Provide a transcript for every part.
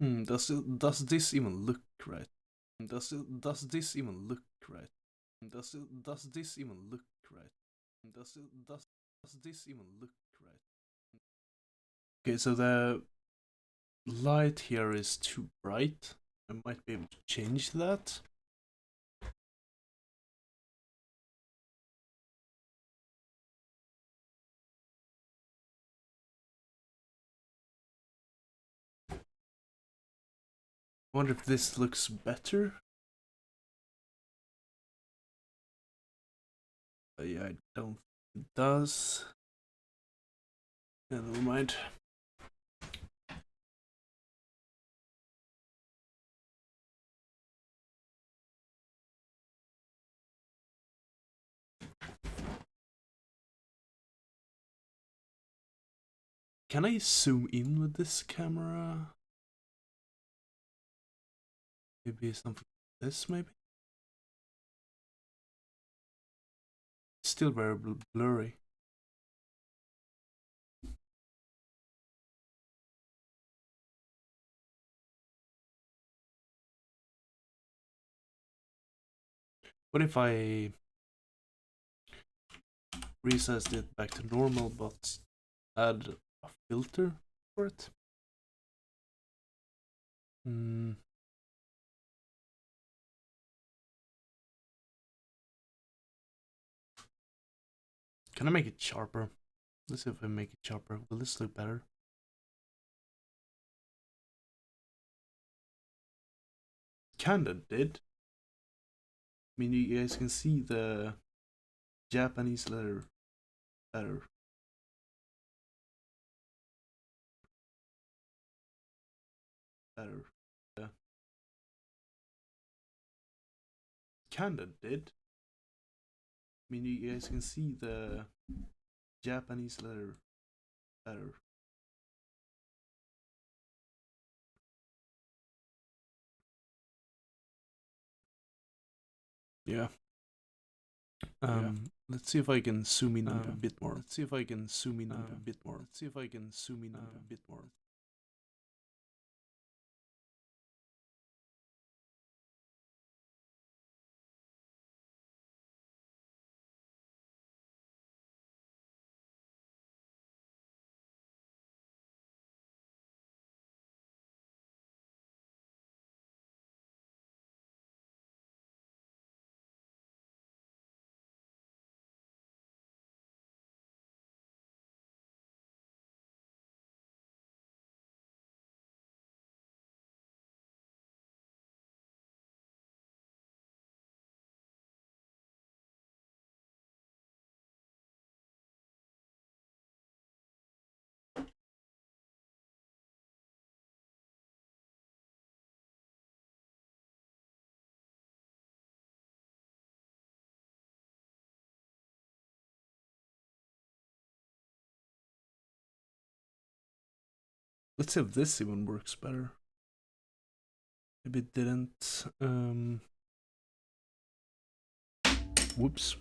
Does this even look right? Does this even look right? Does this even look right? Does this even look right? Okay, so the light here is too bright. I might be able to change that. I wonder if this looks better. Yeah, I don't think it does. Yeah, never mind. Can I zoom in with this camera? Maybe something like this, maybe? Still very blurry. What if I resized it back to normal but add a filter for it? Can I make it sharper? Let's see if I make it sharper. Will this look better? Kinda did. I mean, you guys can see the Japanese letter better. Yeah. Kinda did. I mean, you guys can see the Japanese letter better. Yeah. Let's see if I can zoom in a bit more. Let's see if I can zoom in a bit more. Let's see if I can zoom in a bit more. Let's see if this even works better. Maybe it didn't. Whoops.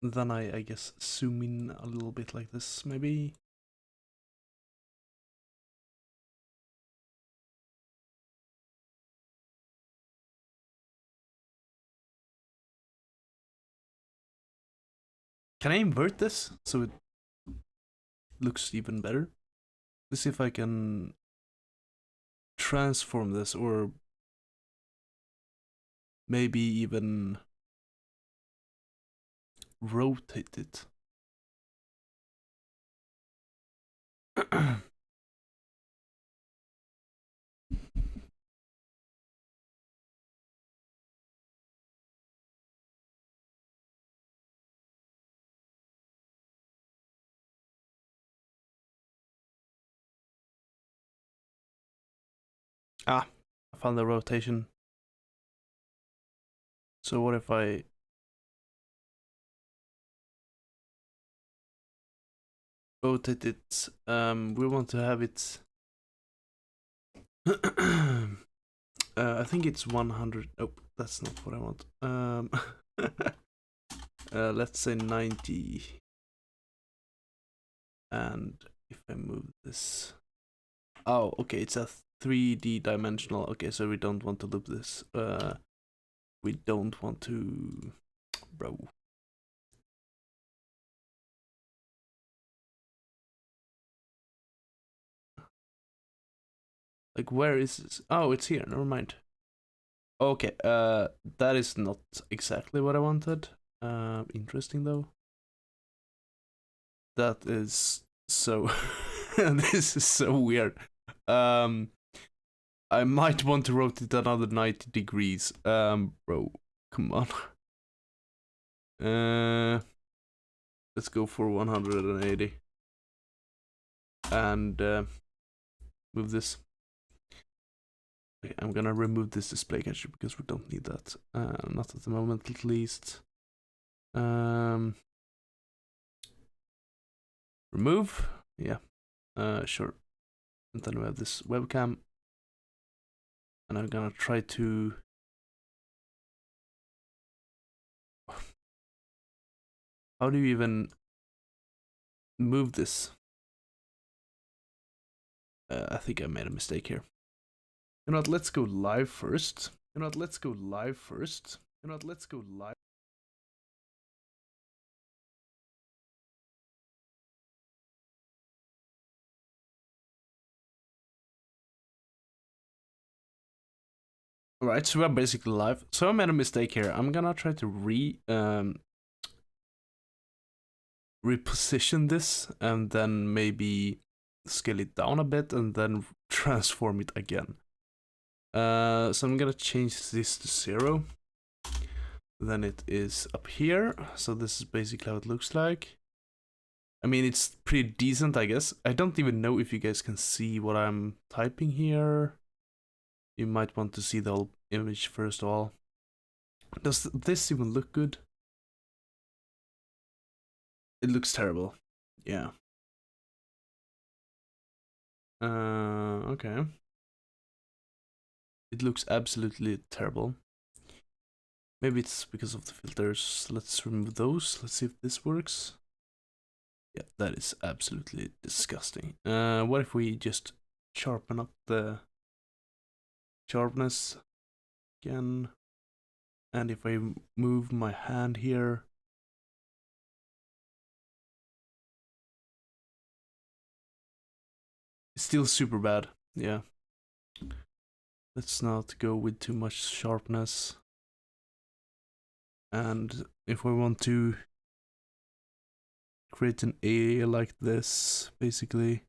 Then I guess zoom in a little bit like this, maybe. Can I invert this so it looks even better? Let's see if I can transform this or maybe even rotate it. I found the rotation. So what if I rotate it? We want to have it. I think it's 100. Oh, that's not what I want. Let's say 90. And if I move this, oh, okay, it's a 3D dimensional. Okay, so we don't want to loop this. We don't want to, bro. Like, where is this? Oh, it's here. Never mind. Okay, that is not exactly what I wanted. Interesting though. That is so. This is so weird. I might want to rotate another 90 degrees. Bro, come on. Let's go for 180. And move this. Okay, I'm gonna remove this display catcher because we don't need that. Not at the moment, at least. Remove. Yeah. Sure. And then we have this webcam. And I'm gonna try to. How do you even move this? I think I made a mistake here. You know what, let's go live first. Alright, so we're basically live. So I made a mistake here. I'm gonna try to reposition this and then maybe scale it down a bit and then transform it again. So I'm gonna change this to 0. Then it is up here. So this is basically how it looks like. I mean, it's pretty decent, I guess. I don't even know if you guys can see what I'm typing here. You might want to see the whole image first of all. Does this even look good? It looks terrible. Yeah. Okay. It looks absolutely terrible. Maybe it's because of the filters. Let's remove those. Let's see if this works. Yeah, that is absolutely disgusting. What if we just sharpen up the sharpness again? And if I move my hand here, it's still super bad. Yeah. Let's not go with too much sharpness. And if we want to create an A like this, basically,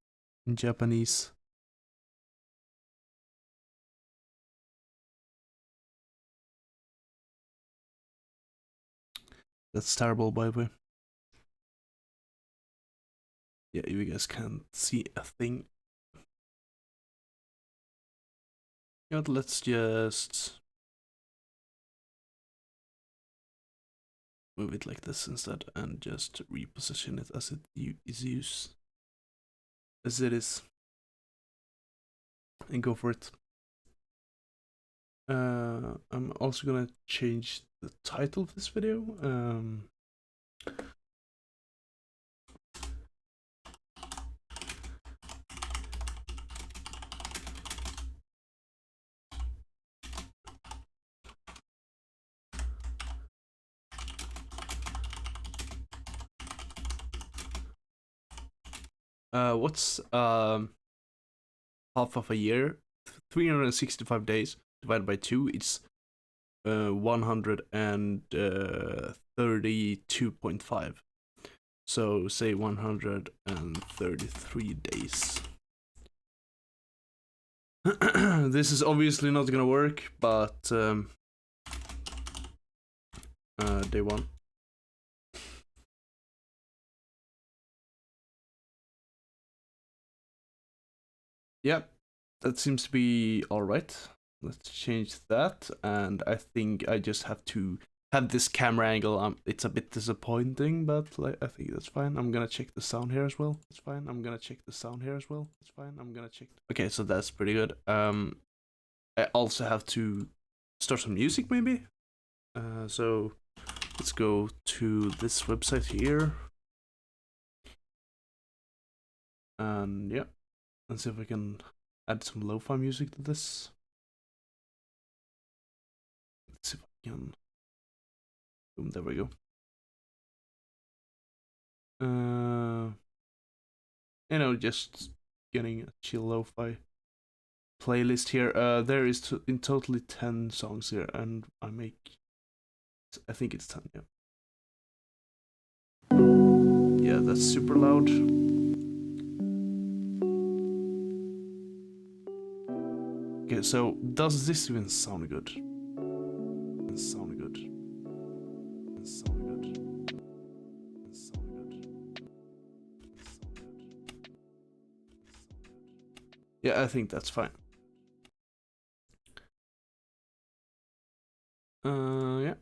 in Japanese. That's terrible, by the way. Yeah, you guys can't see a thing. You know what, let's just move it like this instead and just reposition it as it is used. As it is. And go for it. I'm also gonna change the title of this video. What's half of a year? 365 days divided by 2, it's 132.5. So say 133 days. This is obviously not gonna work, but day 1. Yep, that seems to be alright. Let's change that, and I think I just have to have this camera angle. It's a bit disappointing, but like, I think that's fine. I'm gonna check the sound here as well. It's fine. I'm gonna check the sound here as well. It's fine. I'm gonna check. Okay, so that's pretty good. I also have to start some music maybe. So let's go to this website here. And yeah, let's see if I can add some lo-fi music to this. Let's see if I can. Boom, there we go. You know, just getting a chill lo-fi playlist here. There is in totally 10 songs here, and I think it's 10, yeah. Yeah, that's super loud. Okay, so does this even sound good? Sound good. Sound good. Sound good. Yeah, I think that's fine. Yeah.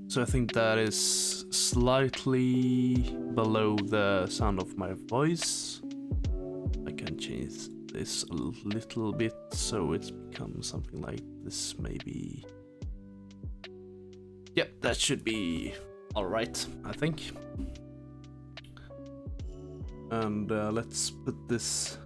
So I think that is slightly below the sound of my voice. I can change this a little bit so it becomes something like this, maybe. Yep, that should be alright, I think. And let's put this.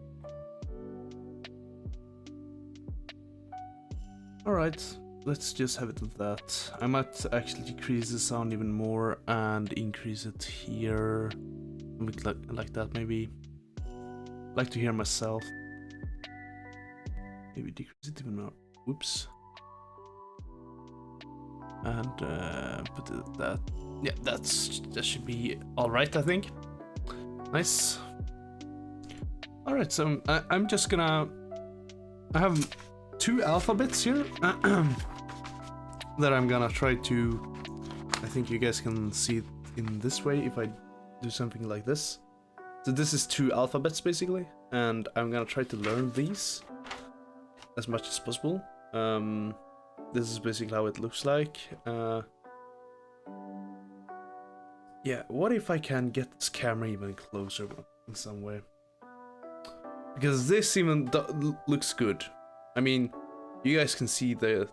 Alright, let's just have it at that. I might actually decrease the sound even more and increase it here. Like that, maybe. Like to hear myself. Maybe decrease it even more. Whoops. And put it at that. Yeah, that should be alright, I think. Nice. Alright, so I'm just gonna. I have 2 alphabets here that I'm gonna try to. I think you guys can see it in this way if I do something like this. So this is 2 alphabets basically, and I'm gonna try to learn these as much as possible. This is basically how it looks like. Yeah, what if I can get this camera even closer in some way? Because this even looks good. I mean, you guys can see the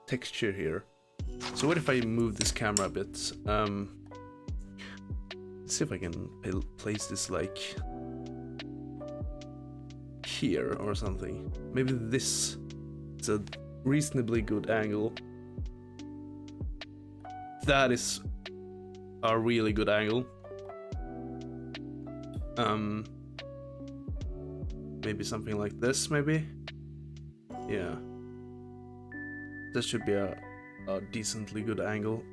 texture here. So what if I move this camera a bit? Let's see if I can place this like here or something. Maybe this is a reasonably good angle. That is a really good angle. Maybe something like this, maybe? Yeah. That should be a decently good angle.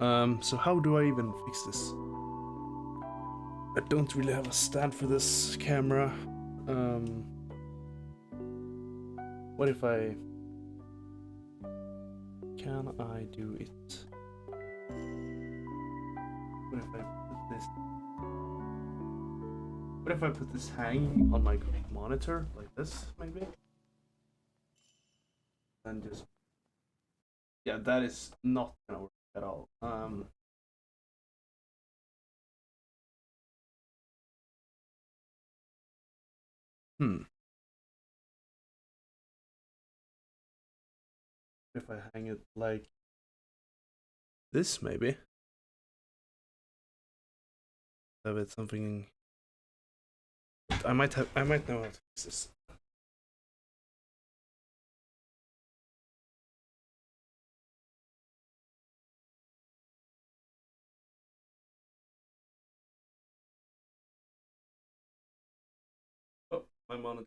So how do I even fix this? I don't really have a stand for this camera. What if I... Can I do it? What if I put this... What if I put this hanging on my monitor like this, maybe? And just... Yeah, that is not gonna work at all. If I hang it like this, maybe. Have it something. I might know how to fix this. Oh, my monitor.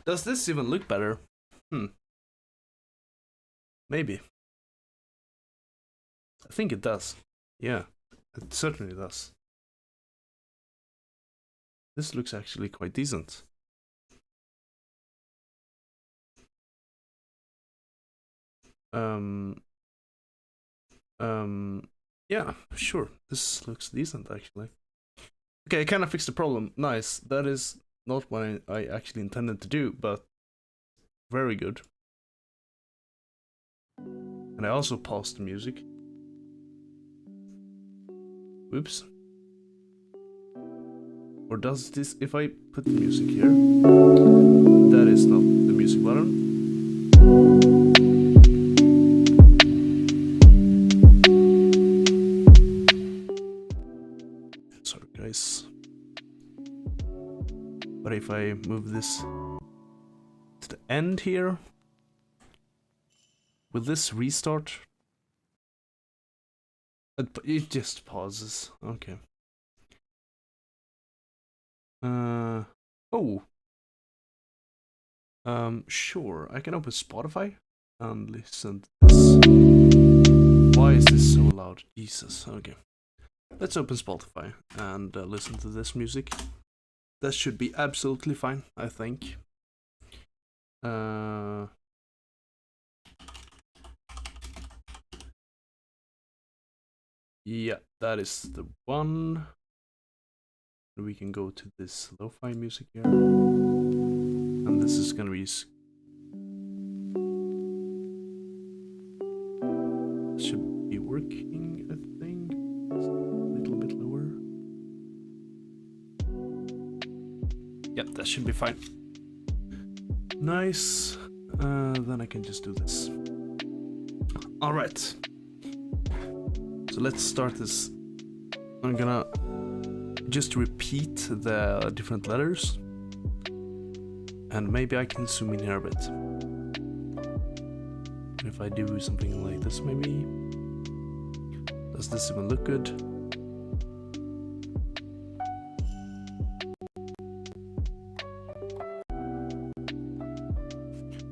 Does this even look better? Maybe. I think it does. Yeah, it certainly does. This looks actually quite decent. Yeah, sure. This looks decent actually. Okay, I kind of fixed the problem. Nice. That is not what I actually intended to do, but very good. And I also paused the music. Whoops. Or does this, if I put the music here, that is not the music button. if I move this to the end here? Will this restart? It just pauses. Okay. Oh. Sure. I can open Spotify and listen to this. Why is this so loud? Jesus. Okay. Let's open Spotify and listen to this music. That should be absolutely fine, I think. Yeah, that is the one. We can go to this lo-fi music here. And this is gonna be... should be working, I think. A little bit lower. Yep, that should be fine. Nice. Then I can just do this. Alright. So let's start this. I'm gonna just repeat the different letters. And maybe I can zoom in here a bit. If I do something like this, maybe. Does this even look good?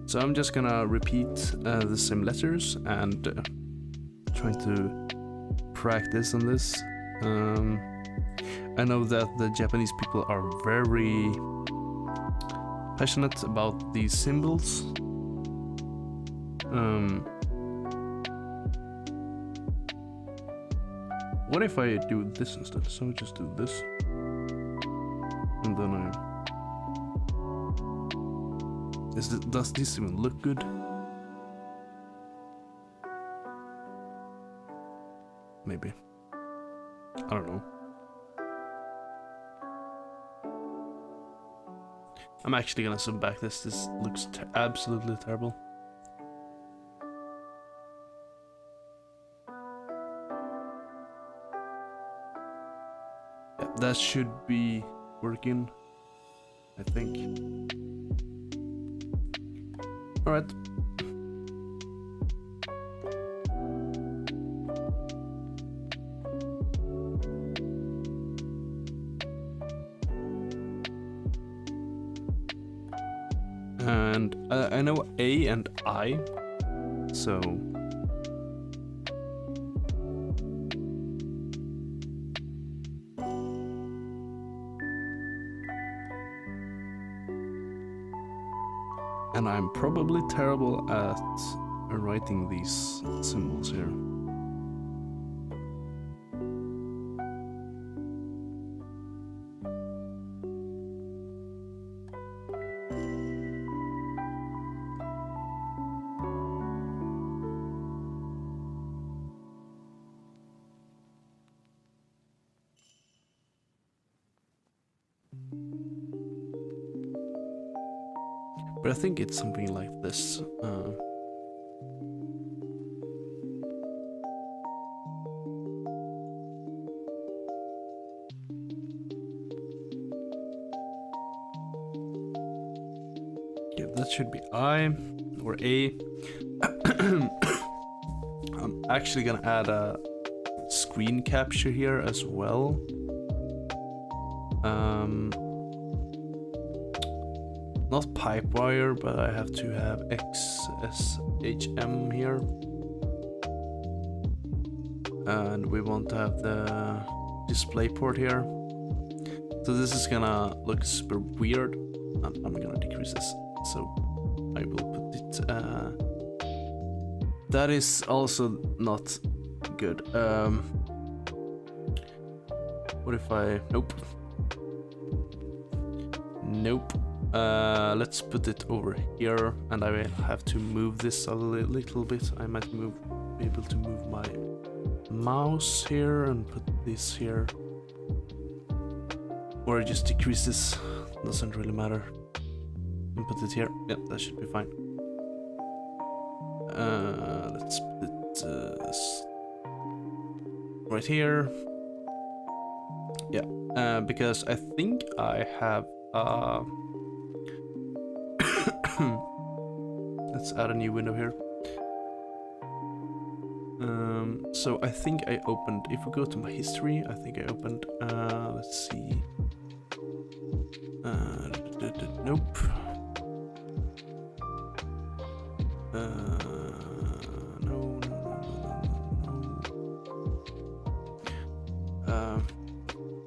So I'm just gonna repeat the same letters and try to practice on this. I know that the Japanese people are very passionate about these symbols. What if I do this instead? So I just do this. And then does this even look good? Maybe. I don't know. I'm actually gonna zoom back this. This looks absolutely terrible. Yeah, that should be working, I think. Alright. And I know A and I, so and I'm probably terrible at writing these symbols here. But I think it's something like this. Yeah, that should be I or A. I'm actually gonna add a screen capture here as well. Not pipe wire, but I have to have XSHM here. And we want to have the display port here. So this is gonna look super weird. I'm gonna decrease this. So I will put it... that is also not good. What if I... Nope. Nope. Let's put it over here, and I will have to move this a little bit. I might be able to move my mouse here and put this here, or just decrease this. Doesn't really matter. And put it here. Yeah, that should be fine. Let's put it right here. Yeah, because I think I have Let's add a new window here. So I think I opened, if we go to my history, I think I opened, let's see. Nope. No.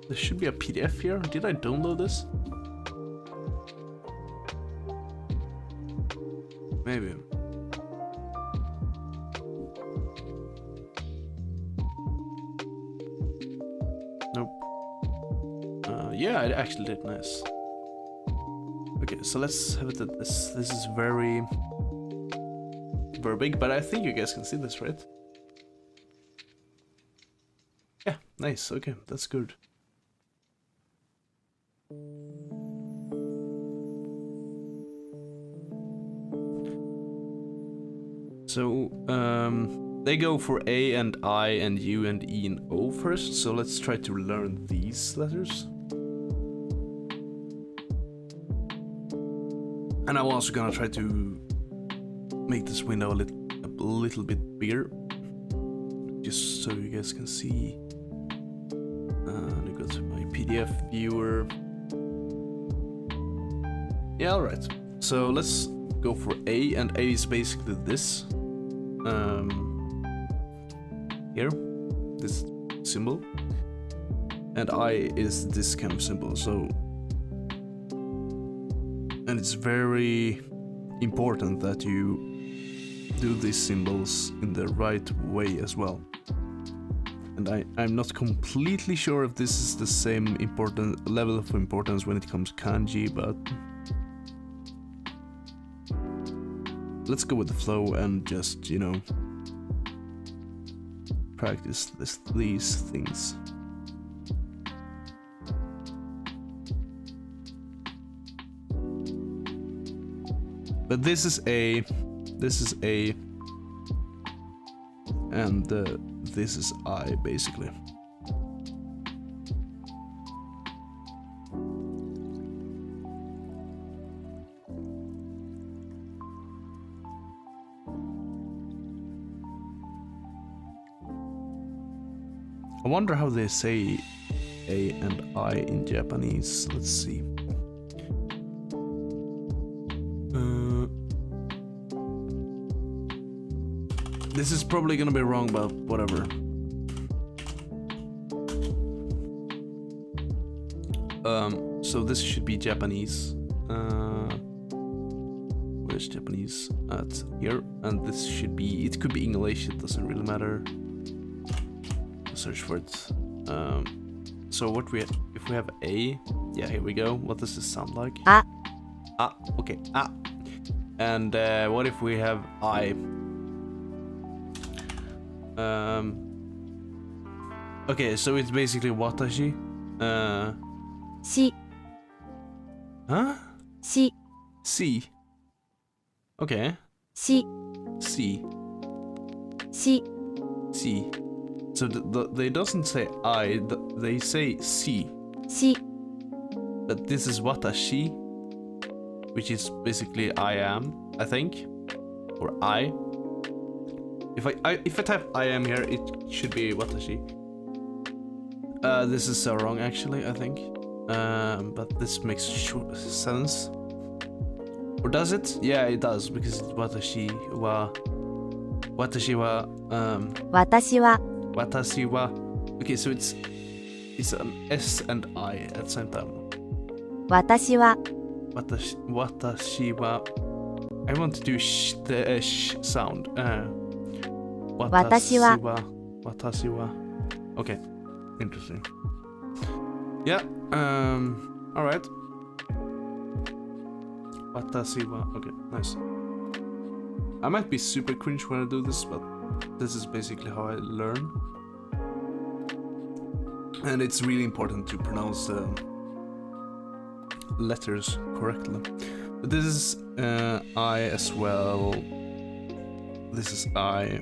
There should be a PDF here. Did I download this? Maybe. Nope. Yeah, I actually did. Nice. Okay, so let's have it at this. This is very big, but I think you guys can see this, right? Yeah, nice. Okay, that's good. So, they go for A and I and U and E and O first, so let's try to learn these letters. And I'm also gonna try to make this window a little bit bigger, just so you guys can see. I go to my PDF viewer. Yeah, alright. So let's go for A, and A is basically this. Here, this symbol, and I is this kind of symbol. So, and it's very important that you do these symbols in the right way as well. And I'm not completely sure if this is the same important level of importance when it comes to kanji, but let's go with the flow and just, you know, practice these things. But this is A, and this is I, basically. I wonder how they say A and I in Japanese. Let's see. This is probably gonna be wrong, but whatever. So this should be Japanese. Where's Japanese? At here, and this should be. It could be English. It doesn't really matter. Search for it. So what if we have A? Yeah, here we go. What does this sound like? Ah. Ah. Okay. Ah. And what if we have I? Okay, so it's basically watashi. Si. Huh? Si. C. Okay. Si. C. Si. C. So they doesn't say I, they say C. Si. But this is watashi, which is basically I am, I think, or I. If I type I am here, it should be watashi. This is so wrong, actually, I think. But this makes sense. Or does it? Yeah, it does, because it's watashi wa. Watashi wa. Watashi wa. Watashi wa. Okay, so it's an S and I at the same time. Watashi wa. Watashi wa. I want to do the sh sound. Watashi wa. Watashi wa. Okay, interesting. Yeah. All right. Watashi wa. Okay, nice. I might be super cringe when I do this, but this is basically how I learn. And it's really important to pronounce the letters correctly. But this is I as well. This is I,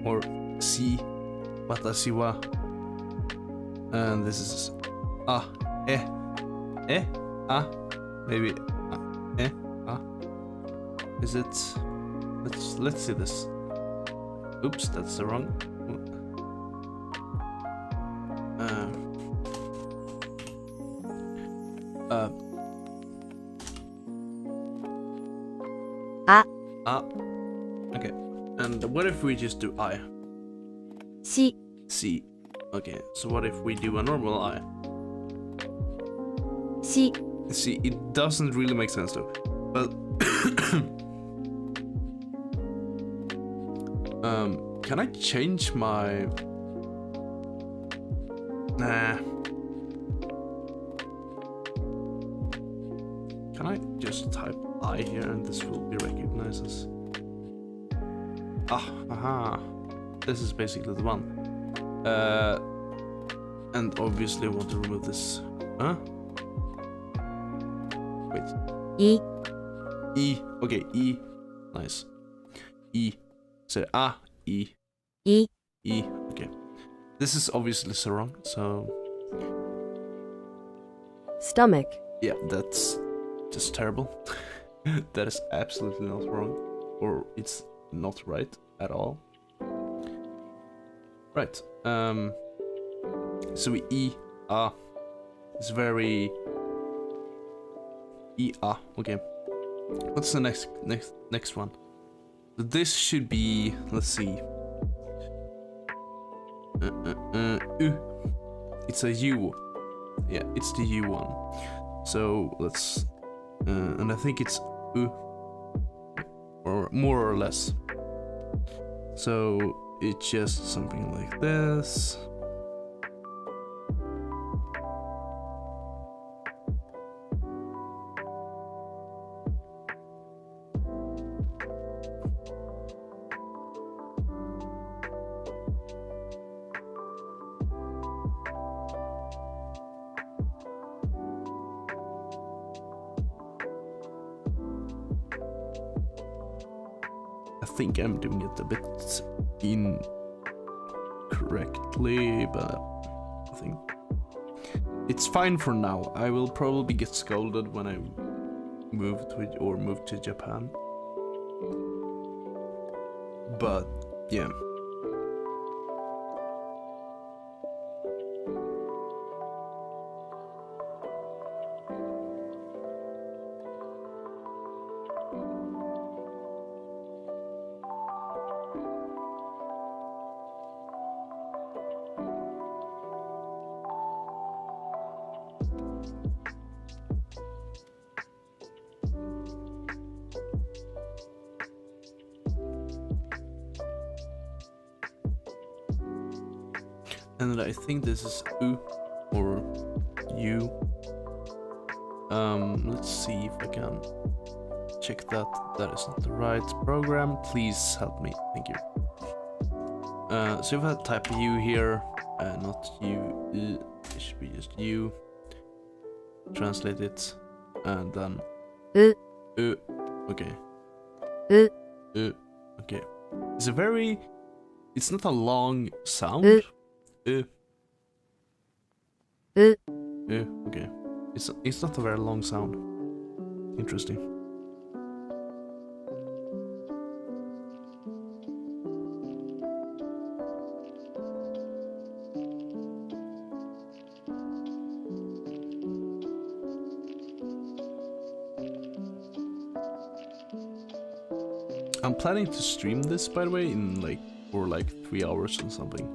or C, watashi wa. And this is maybe Is it? Let's see this. Oops, that's the wrong. Okay. And what if we just do I? し、 C. Okay. So what if we do a normal I? し、 See, it doesn't really make sense though. But can I change my? Nah. Can I just type I here and this will be recognized as? Aha. This is basically the one. And obviously I want to remove this. Huh? Wait. い、 E. Okay, E. Nice. E. So E. い、 E. Okay. This is obviously so wrong, so stomach, yeah, that's just terrible. That is absolutely not wrong. Or it's not right at all. Right. So we E it's very E okay. What's the next one? This should be, let's see. U. It's a U. Yeah, it's the U one. So let's and I think it's U, or more or less. So it's just something like this. I think I'm doing it a bit incorrectly, but I think it's fine for now. I will probably get scolded when I move to Japan. But yeah. And I think this is U or U. Let's see if I can check that. That is not the right program. Please help me. Thank you. So if I type U here, not U, it should be just U. Translate it, and then U, okay. U, Okay. It's not a long sound. Okay. It's not a very long sound. Interesting. I'm planning to stream this, by the way, in for 3 hours or something.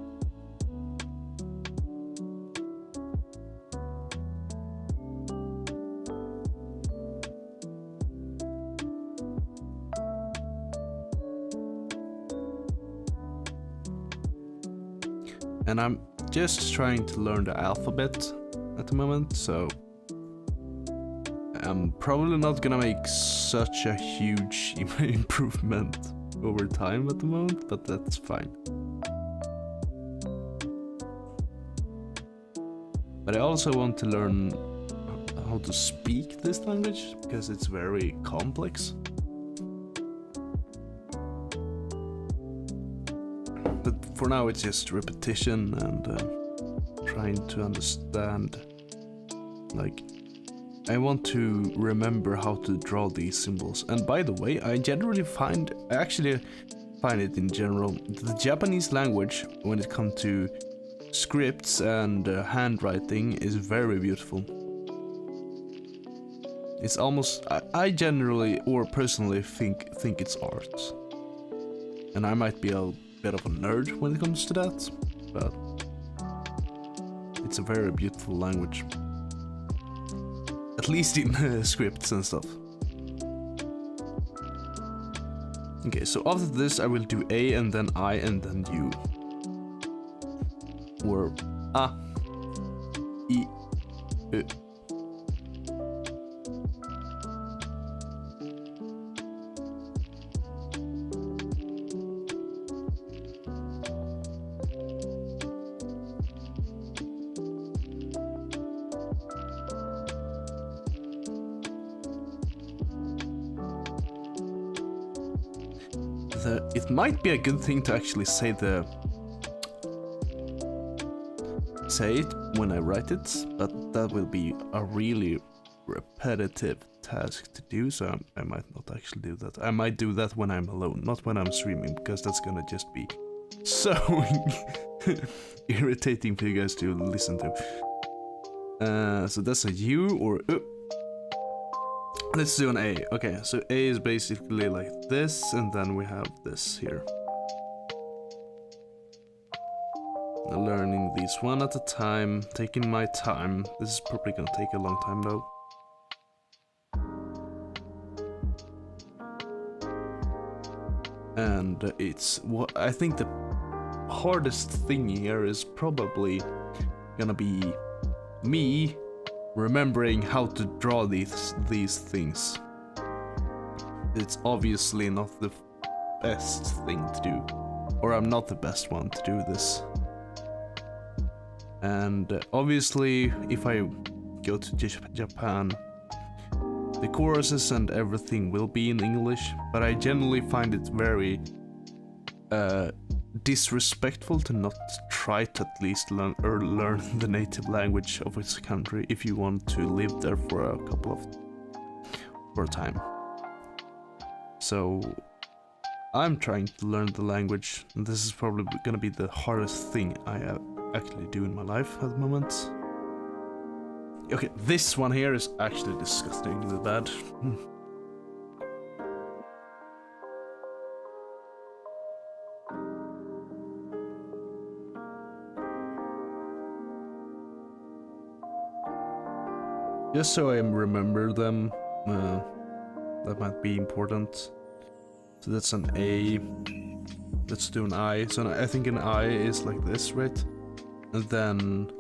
And I'm just trying to learn the alphabet at the moment, so I'm probably not gonna make such a huge improvement over time at the moment, but that's fine. But I also want to learn how to speak this language, because it's very complex. But for now it's just repetition and trying to understand I want to remember how to draw these symbols. And by the way, I actually find it in general, the Japanese language, when it comes to scripts and handwriting, is very beautiful. It's almost, I generally or personally think it's art. And I might be a bit of a nerd when it comes to that, but it's a very beautiful language. At least in scripts and stuff. Okay, so after this I will do A and then I and then U. Or A, I, U. It might be a good thing to actually say it when I write it, but that will be a really repetitive task to do, so I might not actually do that. I might do that when I'm alone, not when I'm streaming, because that's gonna just be so irritating for you guys to listen to. So that's a U or let's do an A. Okay, so A is basically like this, and then we have this here. Learning these one at a time, taking my time. This is probably gonna take a long time though. And it's what I think the hardest thing here is probably gonna be me remembering how to draw these things. It's obviously not the best thing to do, or I'm not the best one to do this. And obviously, if I go to Japan, the choruses and everything will be in English, but I generally find it very disrespectful to not try to at least learn the native language of its country if you want to live there for a time. So I'm trying to learn the language, and this is probably gonna be the hardest thing I actually do in my life at the moment. Okay, this one here is actually disgustingly bad. Just so I remember them, that might be important. So that's an A. Let's do an I. So I think an I is like this, right? And then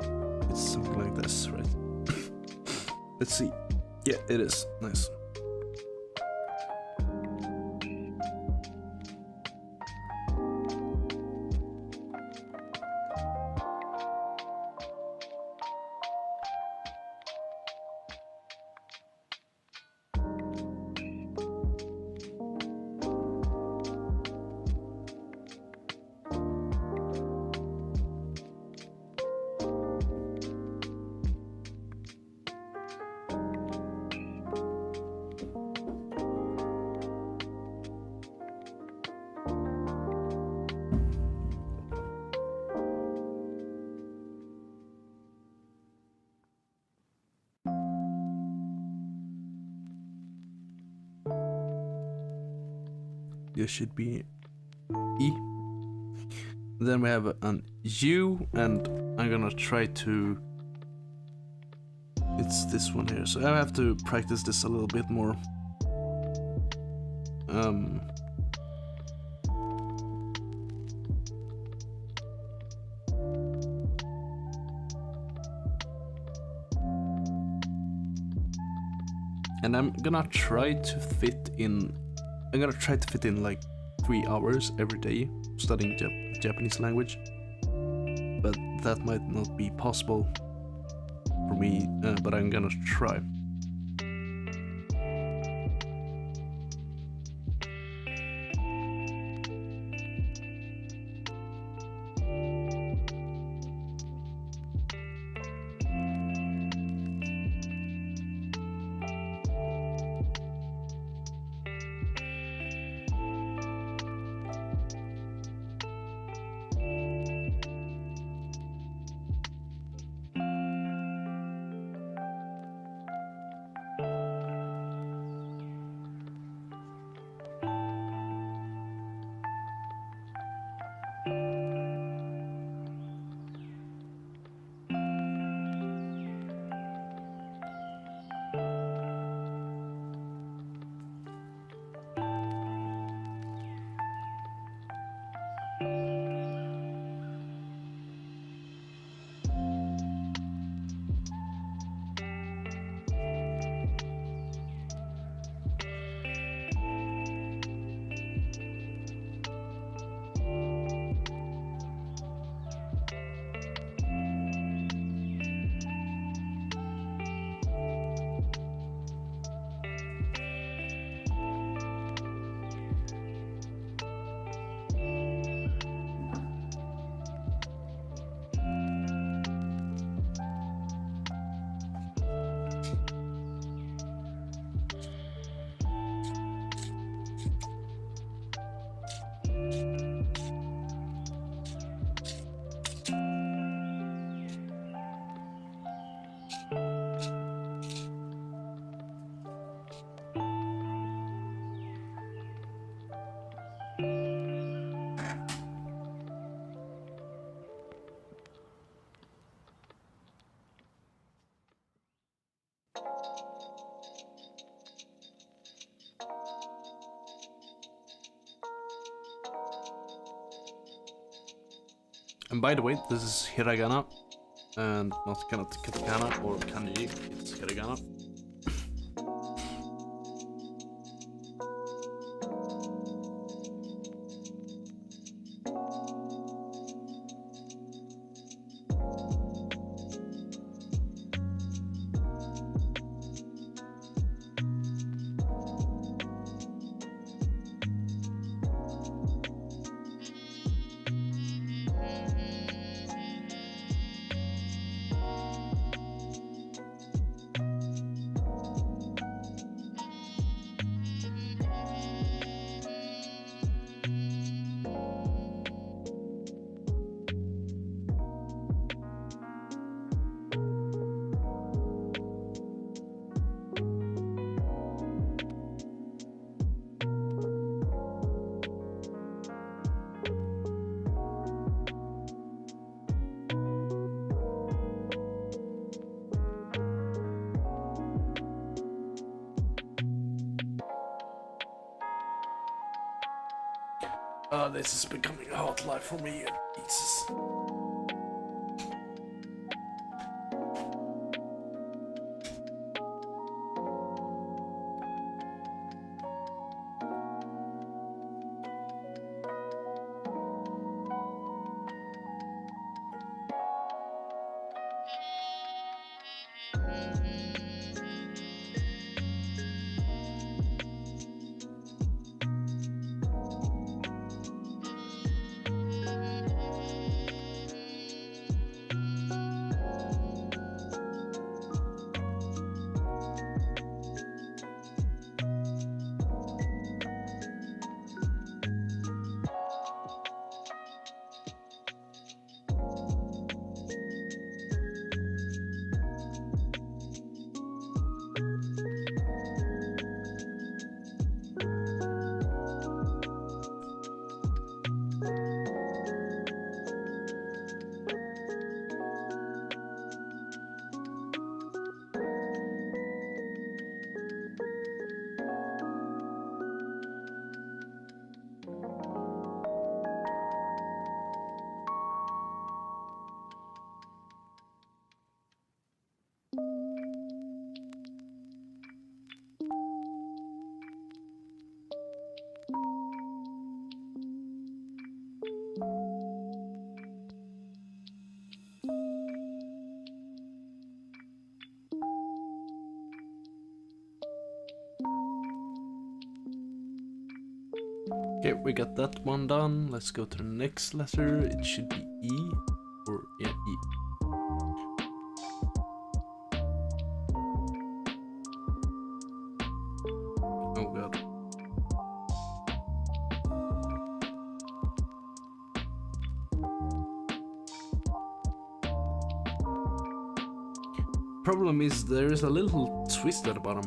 it's something like this, right? Let's see. Yeah, it is. Nice. This should be E. Then we have an U, and I'm gonna try to... It's this one here, so I have to practice this a little bit more. And I'm gonna try to fit in like 3 hours every day studying Japanese language, but that might not be possible for me, but I'm gonna try. And by the way, this is hiragana, and not katakana or kanji, it's hiragana. This is becoming a hard life for me, Jesus. Okay, we got that one done. Let's go to the next letter. It should be E, or yeah, E. Oh god. Problem is there is a little twist at the bottom.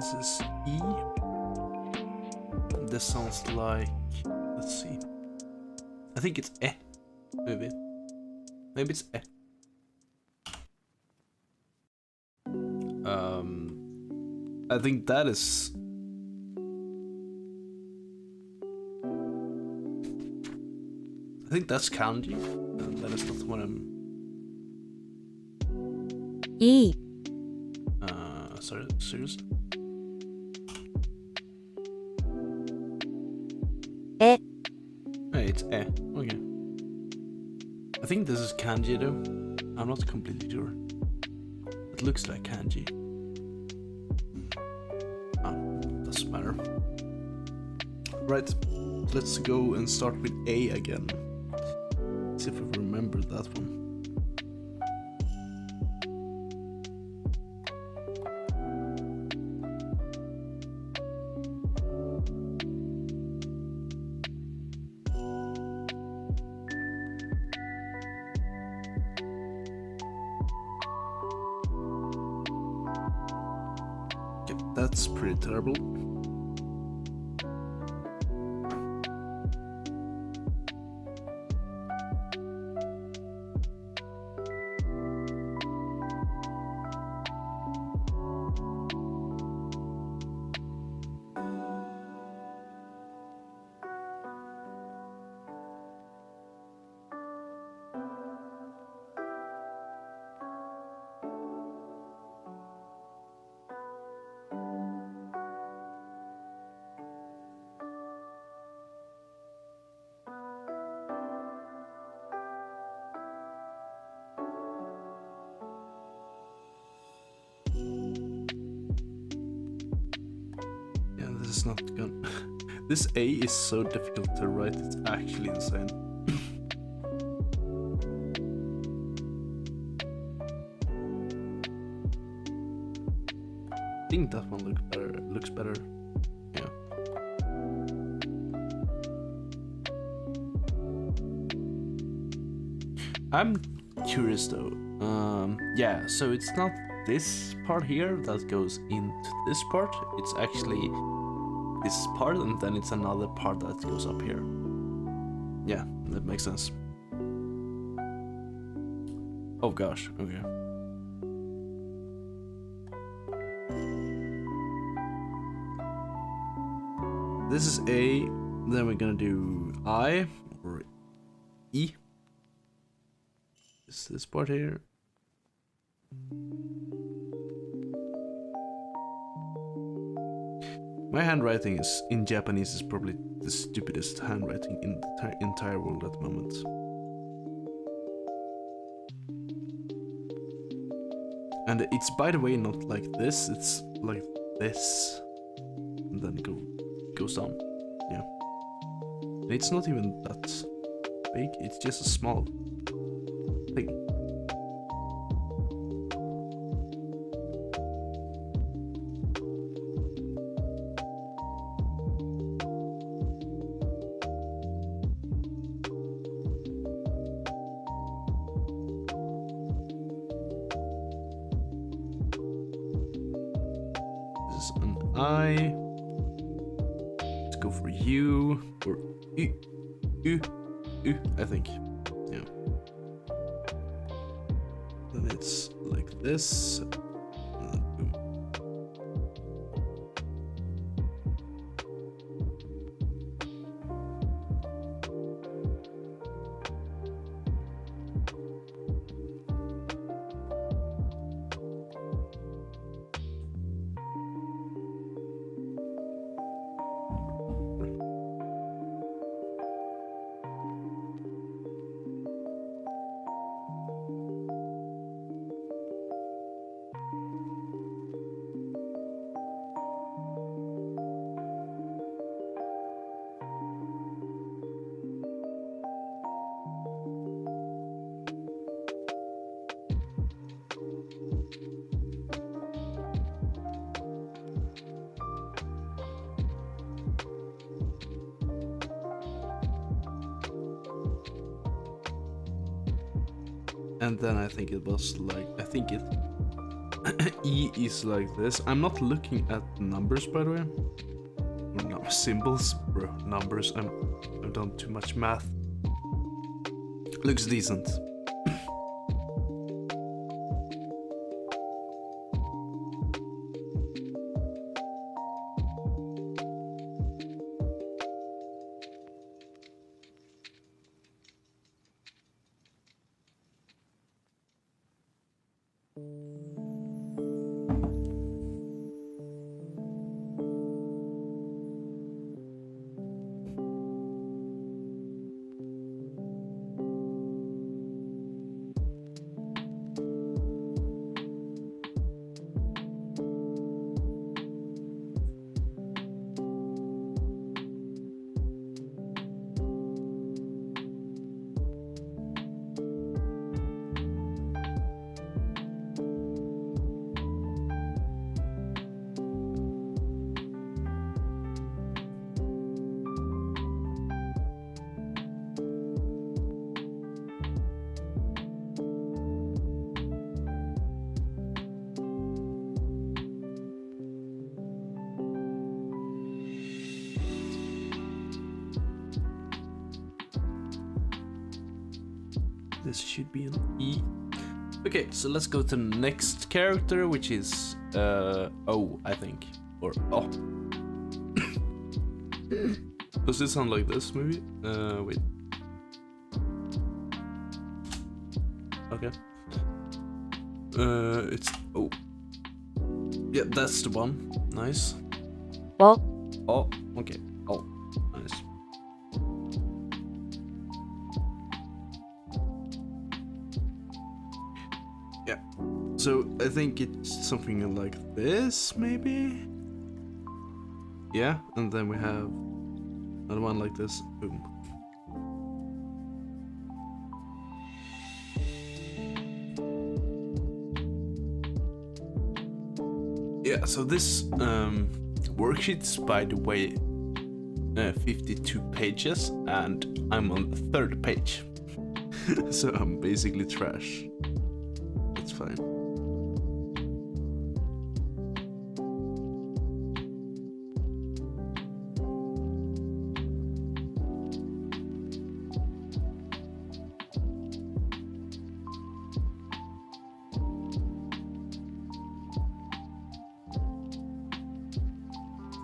This is E. This sounds like, let's see. I think it's E. Maybe. Maybe it's E. I think that is. I think that's kanji. That is not what I'm. E. Sorry, seriously? E. Hey, it's E. Okay. I think this is kanji though. I'm not completely sure. It looks like kanji. Doesn't matter. Right, let's go and start with A again. See if I remember that one. Okay, that's pretty terrible. This is not gonna. This A is so difficult to write, it's actually insane. I think that one looks better. Yeah. I'm curious though. Yeah, so it's not this part here that goes into this part. It's actually this part, and then it's another part that goes up here. Yeah, that makes sense. Oh gosh, okay. This is A, then we're gonna do I, or E. Is this part here? My handwriting is in Japanese is probably the stupidest handwriting in the entire world at the moment. And it's, by the way, not like this, it's like this. And then it goes down. Yeah. And it's not even that big, it's just a small thing. An I. Let's go for U or U, I think. Yeah. Then it's like this. And then boom. And then I think it was like, I think it E is like this. I'm not looking at numbers, by the way. No, symbols, bro. Numbers. I've done too much math. Looks decent. This should be an E. Okay, so let's go to the next character, which is O, I think. Or O. Does this sound like this, maybe? Wait. Okay. It's O. Yeah, that's the one. Nice. 어, Oh, okay. Oh, nice. Yeah. So I think it's something like this, maybe? Yeah, and then we have another one like this. Boom. Yeah, so this worksheet is, by the way, 52 pages, and I'm on the third page. So I'm basically trash. It's fine.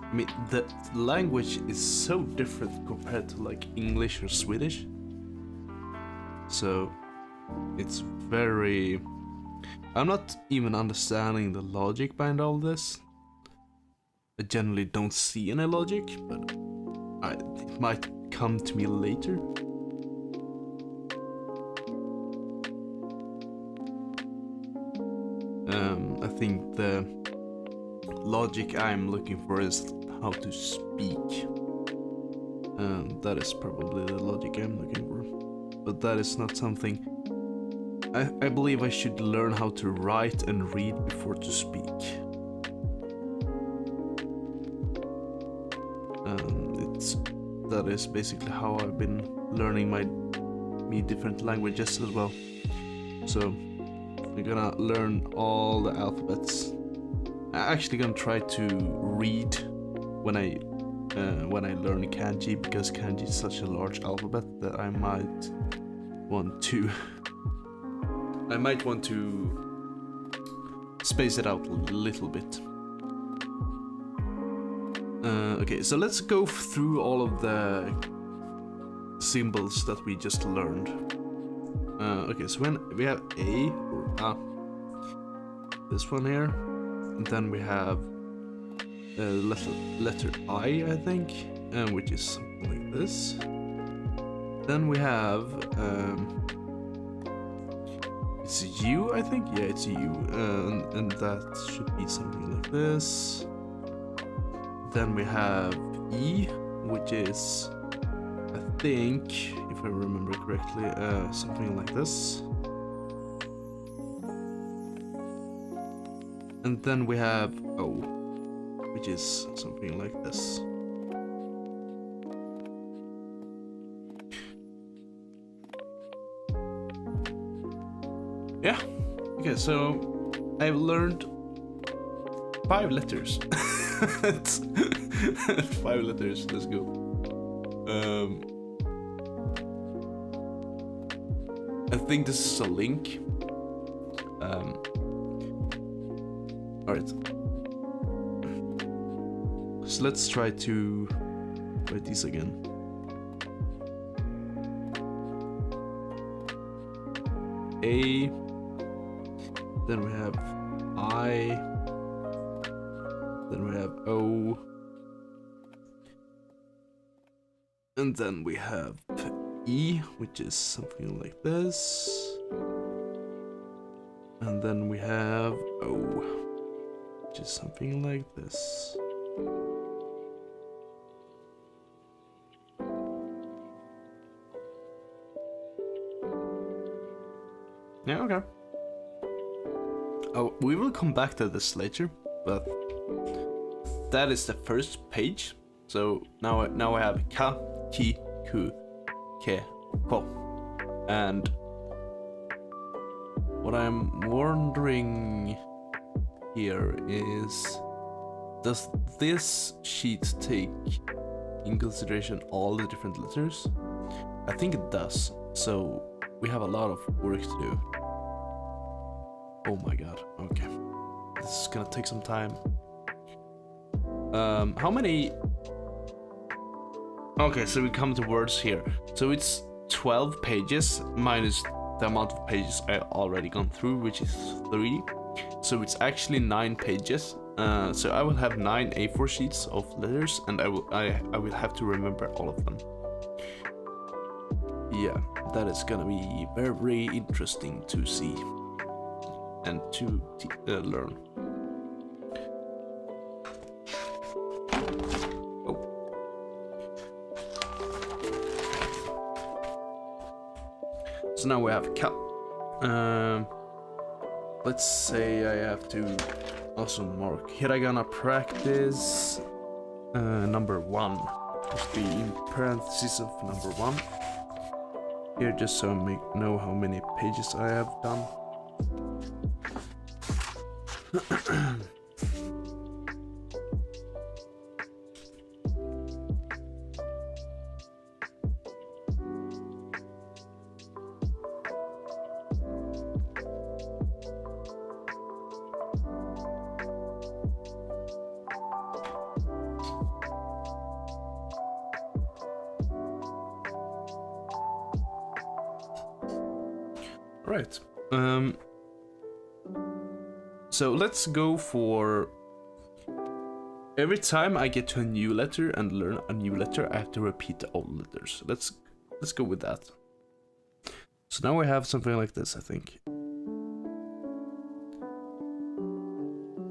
I mean, the language is so different compared to like English or Swedish. So it's very... I'm not even understanding the logic behind all this. I generally don't see any logic, but it might come to me later. I think the logic I'm looking for is how to speak. That is probably the logic I'm looking for. But that is not something... I believe I should learn how to write and read before to speak. That is basically how I've been learning my different languages as well. So I'm gonna learn all the alphabets. I'm actually gonna try to read when I learn kanji, because kanji is such a large alphabet that I might want to space it out a little bit. Okay, so let's go through all of the symbols that we just learned. Okay, so when we have A or A, this one here, and then we have letter I think, which is something like this. Then we have it's U, I think. Yeah, it's U, and that should be something like this. Then we have E, which is, I think, if I remember correctly, something like this. And then we have O, which is something like this. Yeah. Okay, so I've learned 5 letters. It's 5 letters. Let's go. I think this is a link. Alright. So let's try to write these again. A. Then we have I. Then we have O. And then we have E, which is something like this. And then we have O, which is something like this. Yeah, okay. Oh, we will come back to this later, but that is the first page. So now I have Ka, Ki, Ku, Ke, Ko. And what I'm wondering here is, does this sheet take in consideration all the different letters? I think it does. So we have a lot of work to do. Oh my god, okay. This is gonna take some time. How many? Okay, so we come to words here. So it's 12 pages minus the amount of pages I already gone through, which is 3. So it's actually 9 pages. So I will have 9 A4 sheets of letters, and I will have to remember all of them. Yeah, that is gonna be very interesting to see and to learn. So now we have Ka. Let's say I have to also mark hiragana practice number 1. Just be in parentheses of number 1. Here, just so I know how many pages I have done. Right. So let's go for every time I get to a new letter and learn a new letter, I have to repeat the old letters. Let's go with that. So now we have something like this, I think.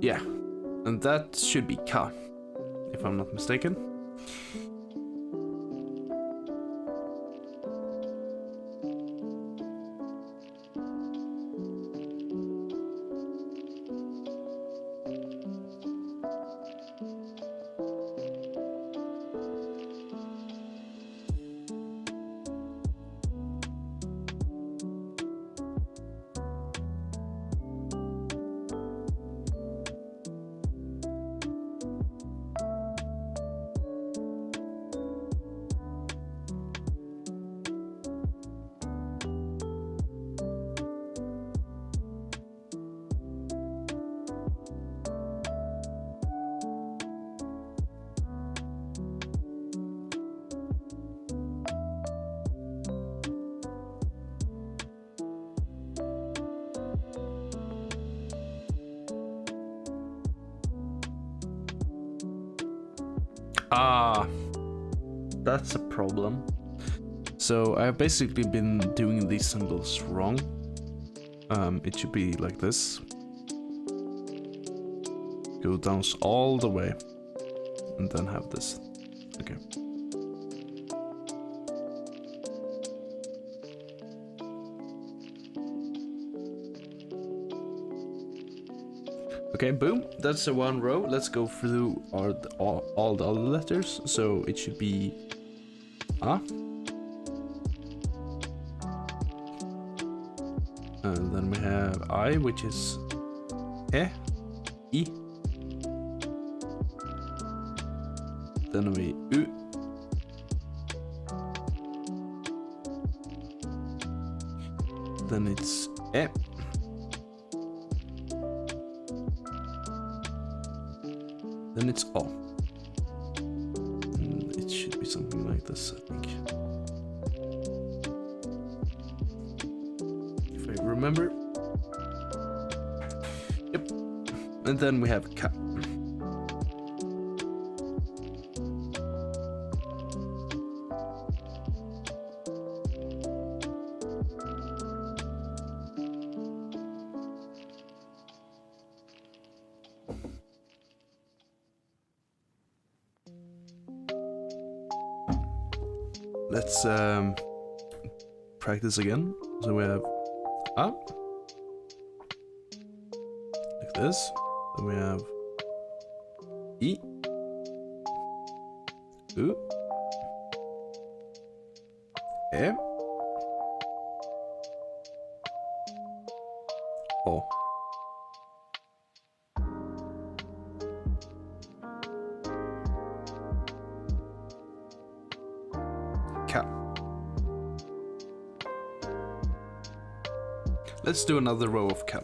Yeah, and that should be Ka, if I'm not mistaken. Ah, that's a problem. So I've basically been doing these symbols wrong. It should be like this. Go down all the way, and then have this. Okay. Okay, boom. That's the one row. Let's go through all the other letters. So it should be A. And then we have I, which is E, I, Then we U. Then it's E. Then it's O. And it should be something like this, I think. If I remember. Yep. And then we have K. Let's practice again. So we have A, like this. Then we have I, U, E, O. K. Let's do another row of K.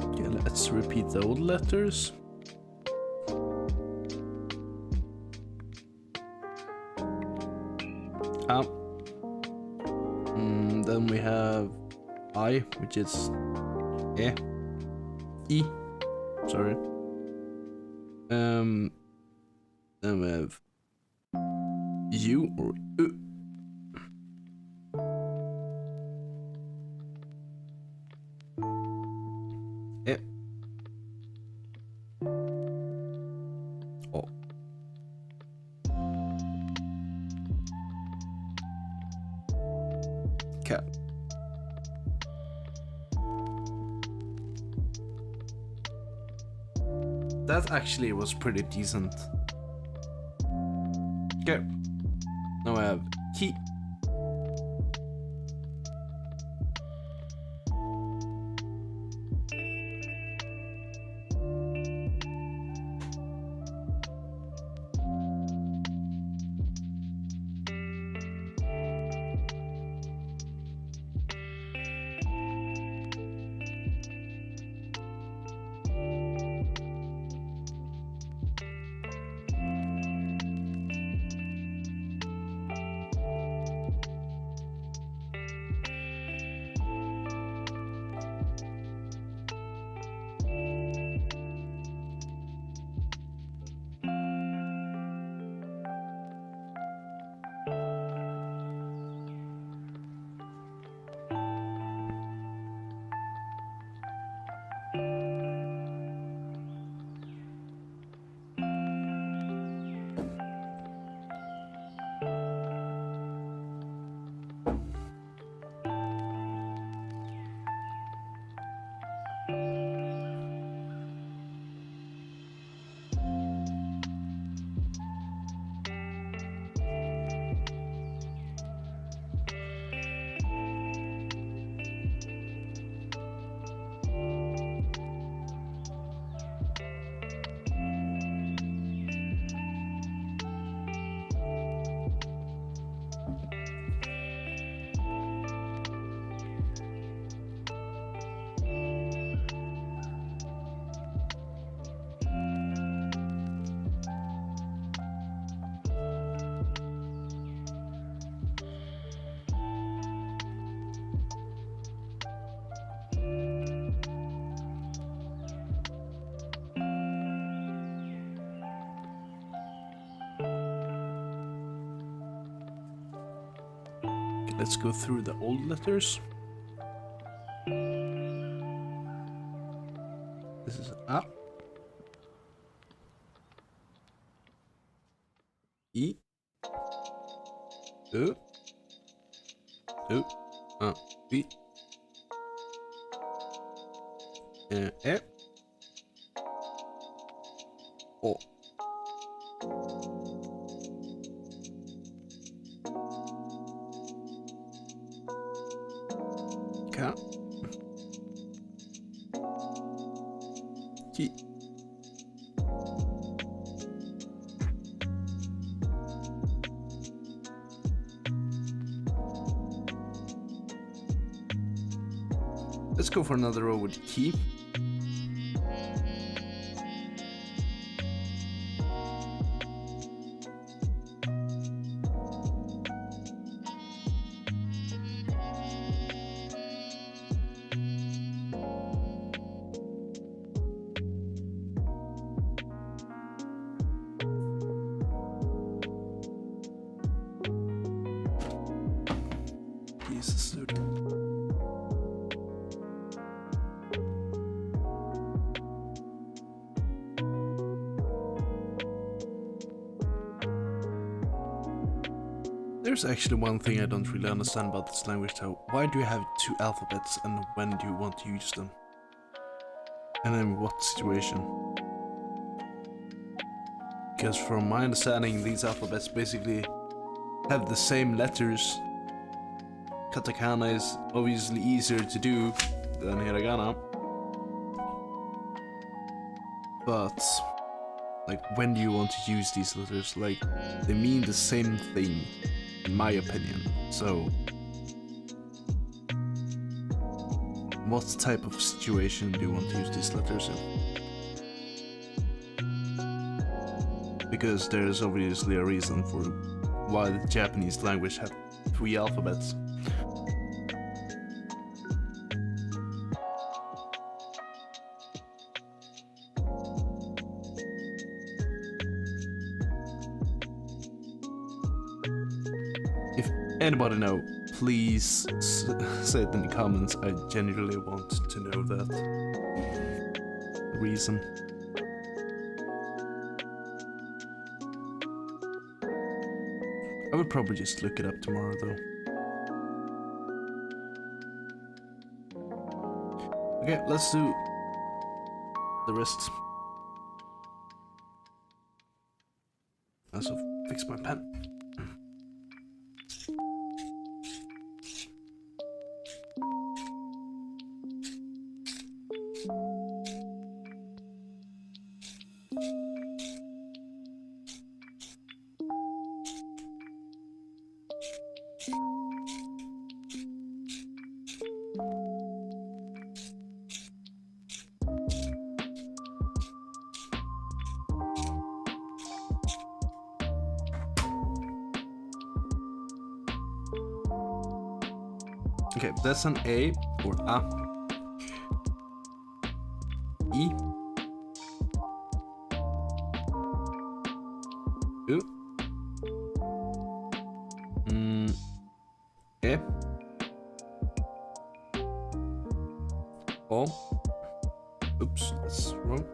Okay, let's repeat the old letters. A. Then we have I, which is E. I. Sorry. Then we have U or U. E. O. K. That actually was pretty decent. Okay. Now I have key. Let's go through the old letters. This is A. I. Ö. Ö. A. I. E. O. K. Ki. Let's go for another row with key. Jesus, dude. There's actually one thing I don't really understand about this language though. Why do you have two alphabets and when do you want to use them? And in what situation? Because from my understanding, these alphabets basically have the same letters. Katakana is obviously easier to do than hiragana. But, like, when do you want to use these letters? Like, they mean the same thing, in my opinion. So, what type of situation do you want to use these letters in? Because there's obviously a reason for why the Japanese language have 3 alphabets. If anybody know, please say it in the comments. I genuinely want to know that reason. I would probably just look it up tomorrow though. Okay, let's do the rest. I also fix my pen. Okay, that's an A or A. I. U. E. O. Oops, that's wrong.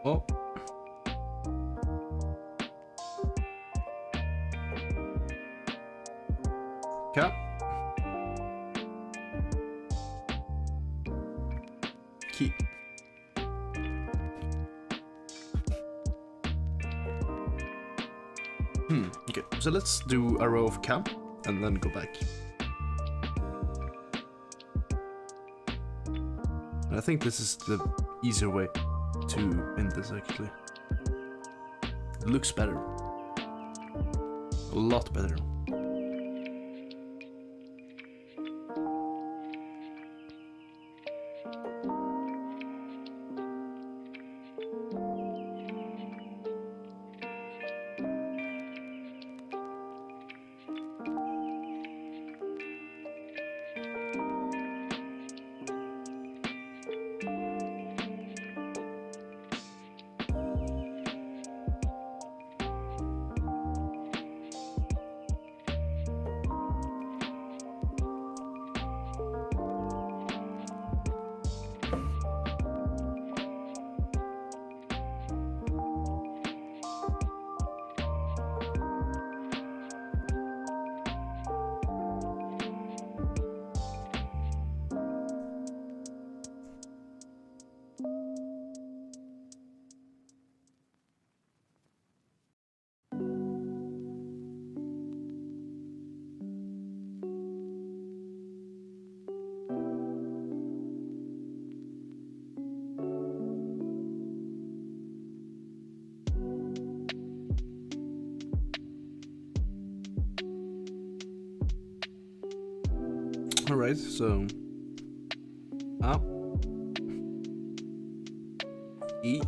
O. K. Ki. Okay, so let's do a row of K and then go back. And I think this is the easier way to end this actually. It looks better. A lot better. Alright, so A, I, O, E,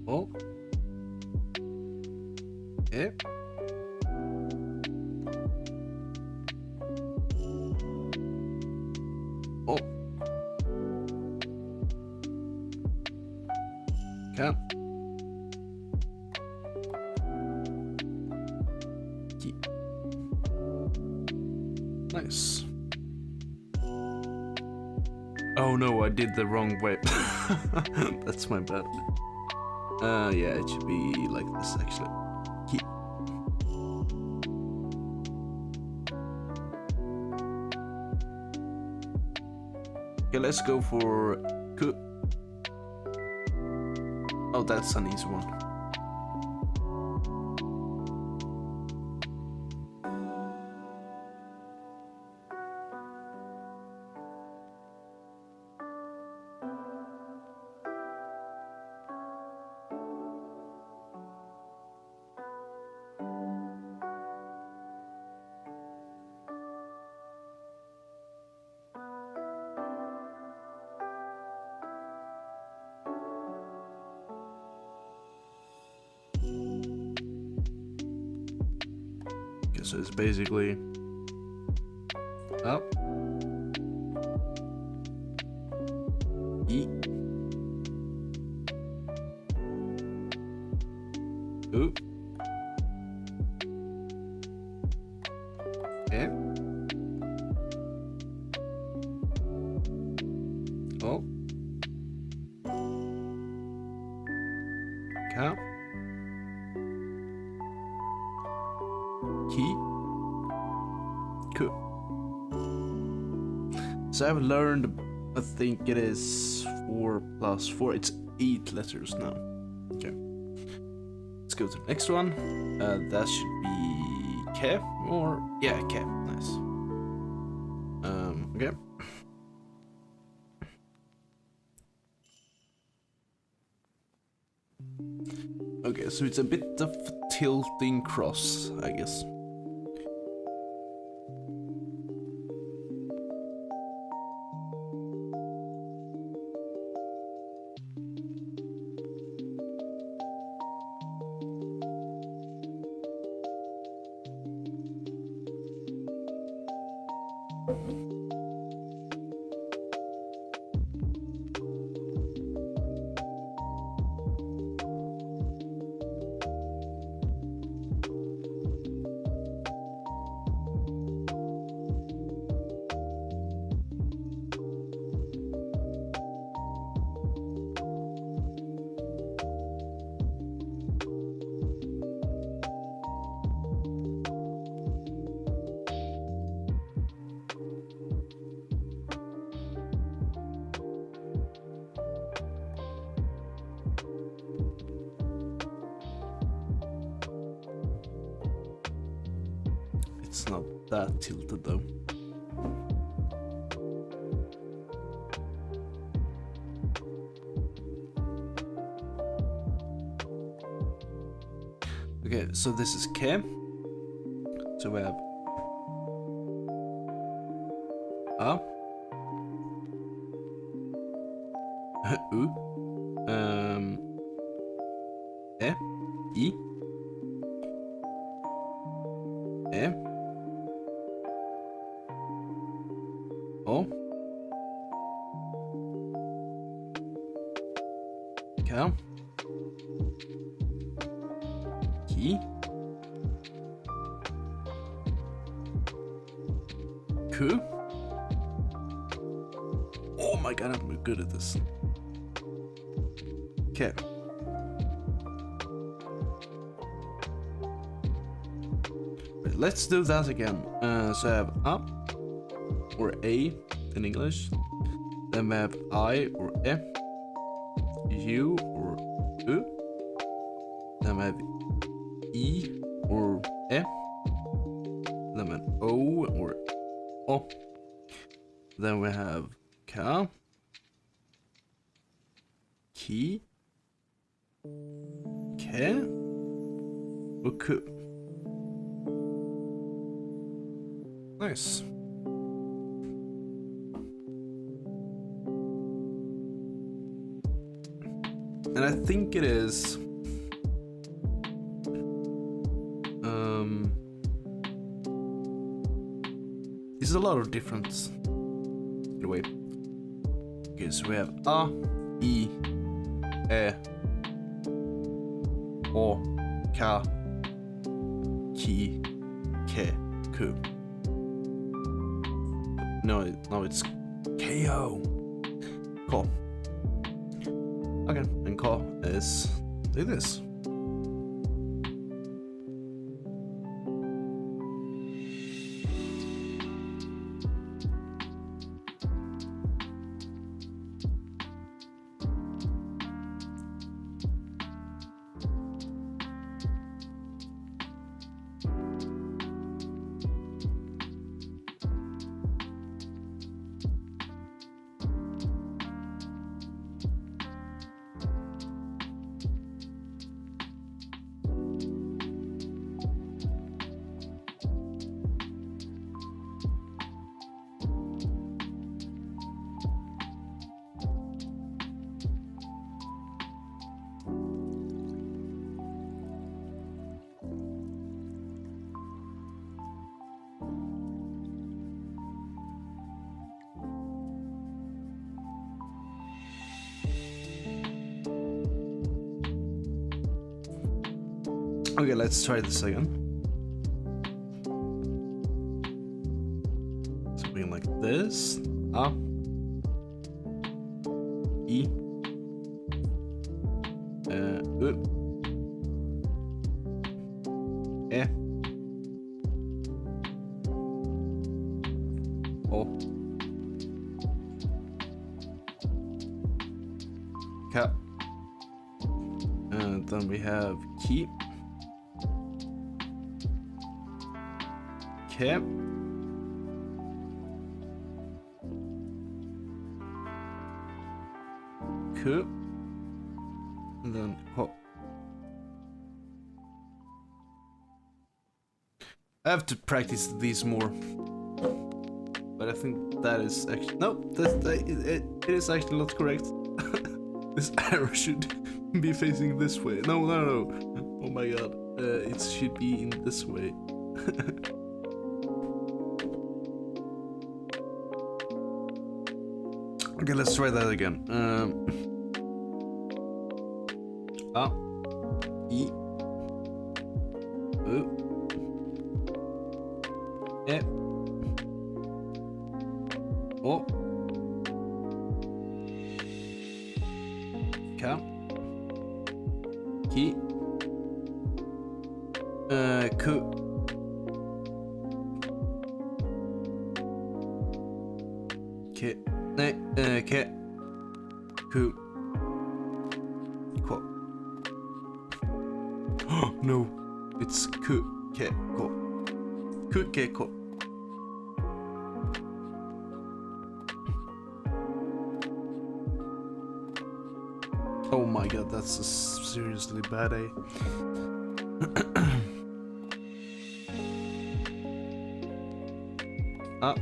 O, K, K. Nice. Oh no, I did the wrong way. That's my bad. Yeah, it should be like this actually. Ki. Okay, let's go for Ku. Oh, that's an easy one. So it's basically up, E, U, E, O, K, Ki, Ku. So I've learned, I think it is 4 plus 4. It's 8 letters now. Okay. Let's go to the next one. That should be K, or yeah, K. Nice. Okay. Okay, so it's a bit of tilting cross, I guess. It's not that tilted though. Okay, so this is K. So we have A, U, E, I, E, O, K, Ki, Ku. Oh my god, I'm good at this. Okay. Let's do that again. So I have A or A in English. Then we have I or E, U or U. Then we have I or E. Then we have O or O. Then we have K, Ki, Ke, or Ku. Nice. And I think it is there's a lot of difference. Anyway. Okay, so we have A, I, E, O, K, Ki, K, Ku. No, it's KO. Cool. Okay, and Ko is like this. Okay, let's try this again. Something like this. A, I, U, E, O, K, and then we have Ki, K, Ku, and then Ho. I have to practice these more, but I think that is actually it is actually not correct. This arrow should be facing this way. No. Oh my god, it should be in this way. Okay, let's try that again. A, I, U, E, O, K, Ki, Ku, K, K, Ku, Ko. No, it's Ku, Ke, Ko. Ku, Ke, Ko. Oh my god, that's a seriously bad A. A, I,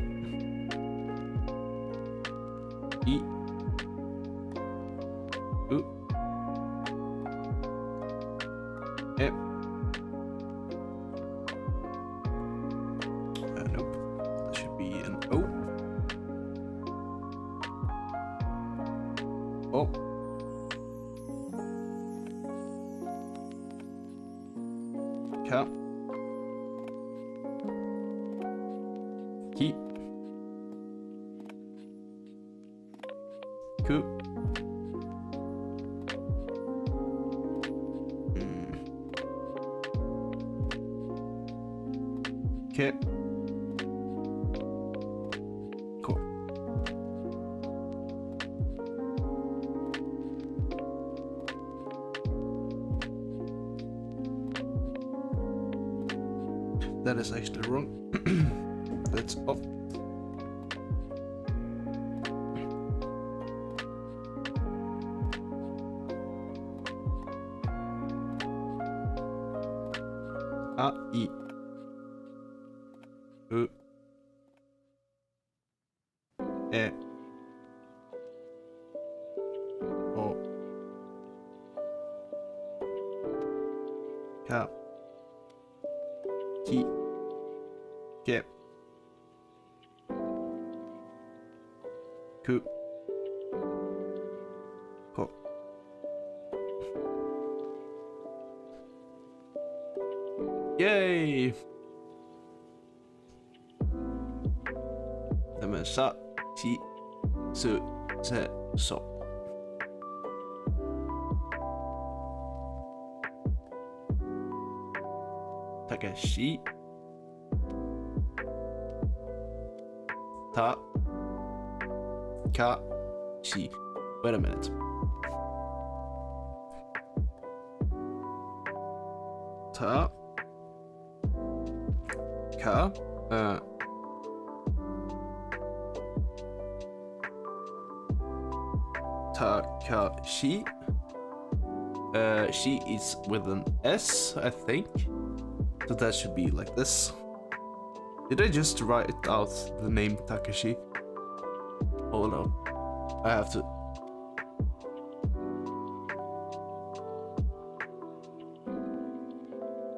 U, E. Nope, that should be an O. O. K. Ki. Ku. Ke. Ko. That is actually wrong. That's off. A, I, U, E. O. K. Ki. Ke. Ku. Ko. Yay! Jamen så, ti, så. Takashi. Ta. Ka. Shi. Wait a minute. Ta. Ka. Takashi. She is with an S, I think. So that should be like this. Did I just write out the name Takashi? Oh no. I have to.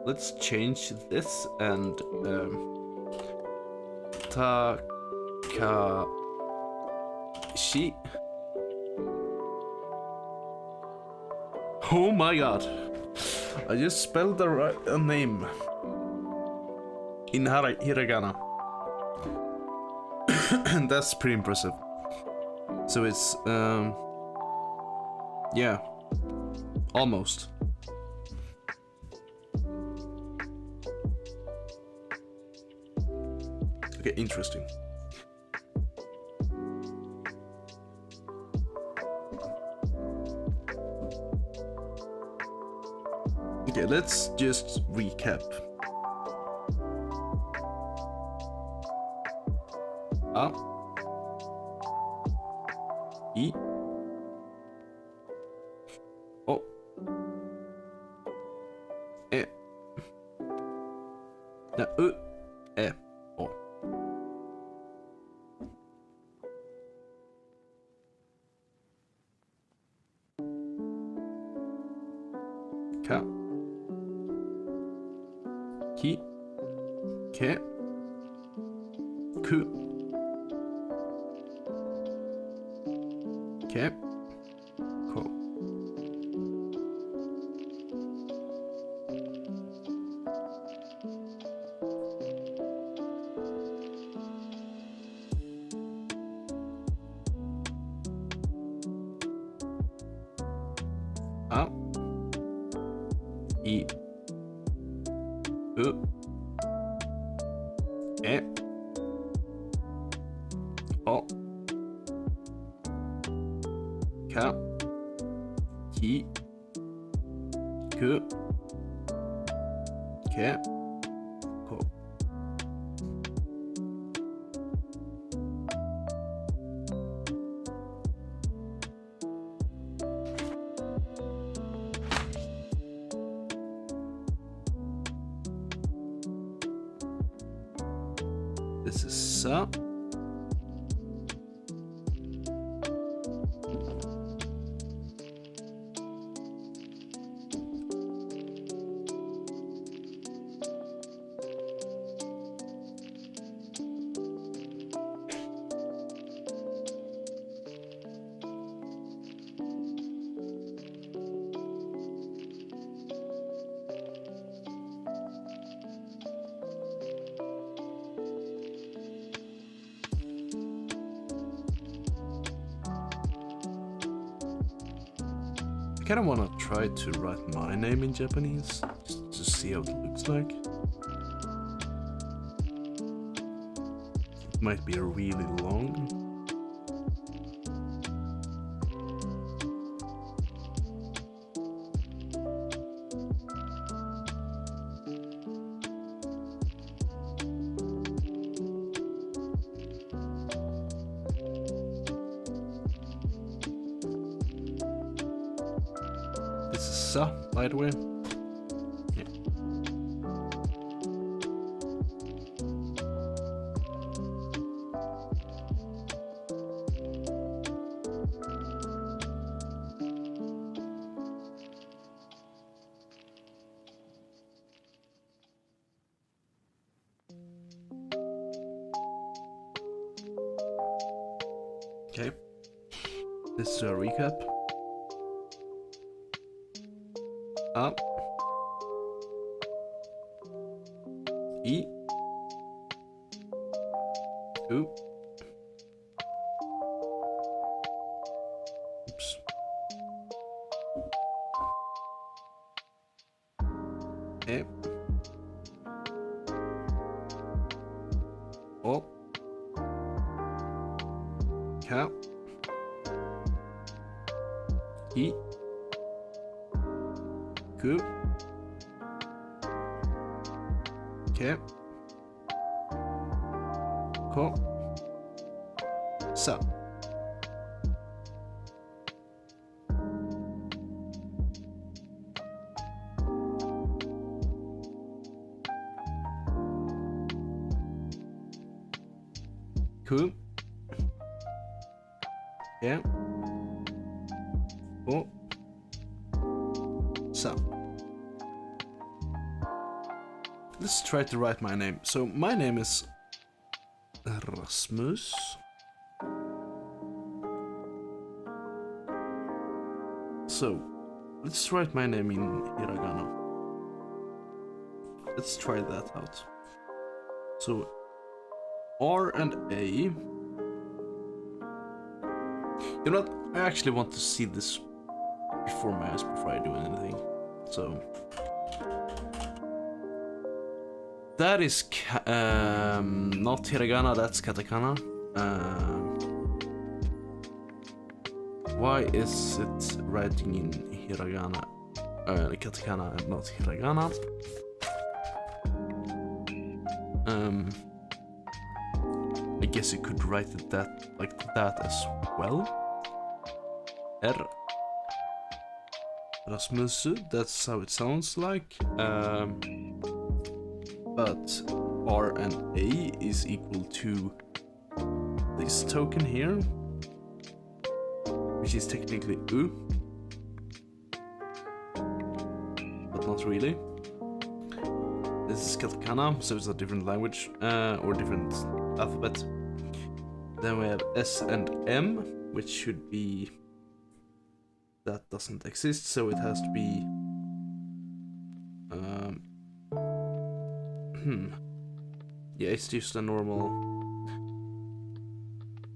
Let's change this and Takashi. Oh my god. I just spelled the right name in hiragana. That's pretty impressive. So it's yeah, almost. Okay, interesting. Okay, let's just recap. A. I. O. E. No, U. E. O. Ka. Ki. Ke. Ku. Ke. Ko. A. I. U. E. O. Ka. Ki. Ku. Ke. Ko. This is sa. I kind of want to try to write my name in Japanese, just to see how it looks like. It might be really long. This is sa, by the way. Yeah. Okay. This is a recap. A. I. U. Oops. E. O. K. I. Q. K. K. S. Q. K. O. S. Let's try to write my name. So my name is Rasmus. So let's write my name in hiragana. Let's try that out. So R and A. You know what? I actually want to see this before my eyes before I do anything. So that is not hiragana, that's katakana. Why is it writing in hiragana, katakana and not hiragana? I guess you could write it like that as well. R. Rasmus, that's how it sounds like. But R and A is equal to this token here, which is technically U, but not really. This is katakana, so it's a different language, or different alphabet. Then we have S and M, which should be... that doesn't exist, so it has to be... yeah, it's just a normal...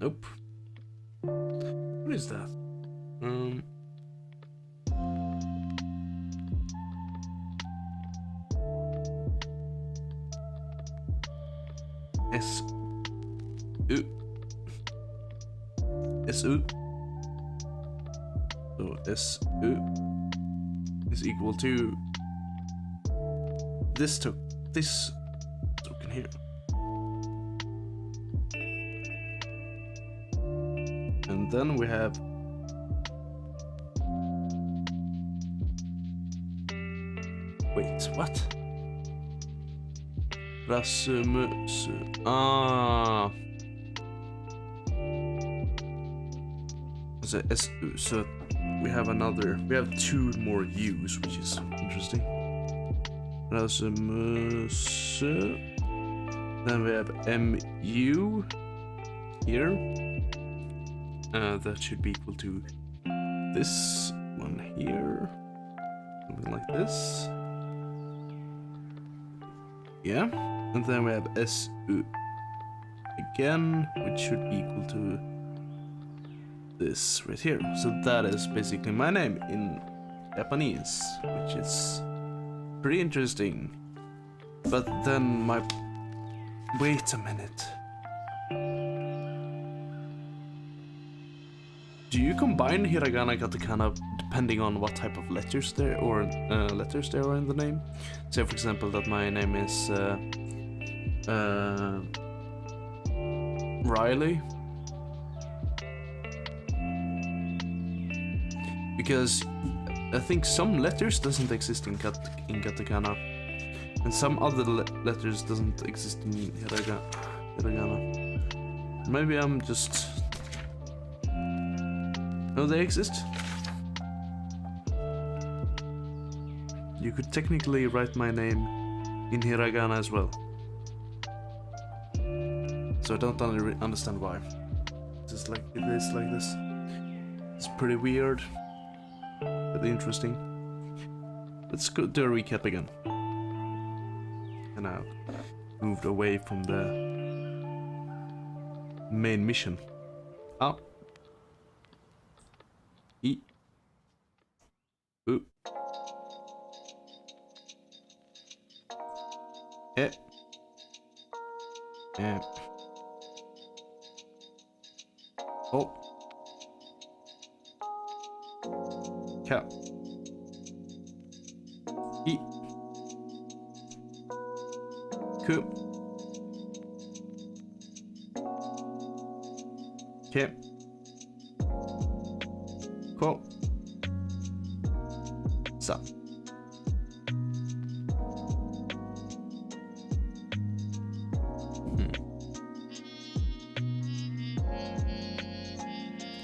Nope. What is that? S U S U. So S U is equal to this token here. And then we have wait, what? Rasmus. Ah. So we have two more U's, which is interesting. Rasmus. Then we have MU here. That should be equal to this one here. Something like this. Yeah. And then we have SU again, which should be equal to this right here. So that is basically my name in Japanese, which is pretty interesting. But then wait a minute. Do you combine hiragana and katakana depending on what type of letters there are in the name? Say for example that my name is Riley. Because I think some letters doesn't exist in katakana, and some other letters doesn't exist in hiragana. Maybe I'm just... No, they exist. You could technically write my name in hiragana as well. So I don't understand why. Just like it is like this. It's pretty weird, but interesting. Let's go do a recap again. And now moved away from the main mission. A. I. U. E. O. K. I. Q. K. K. Sa.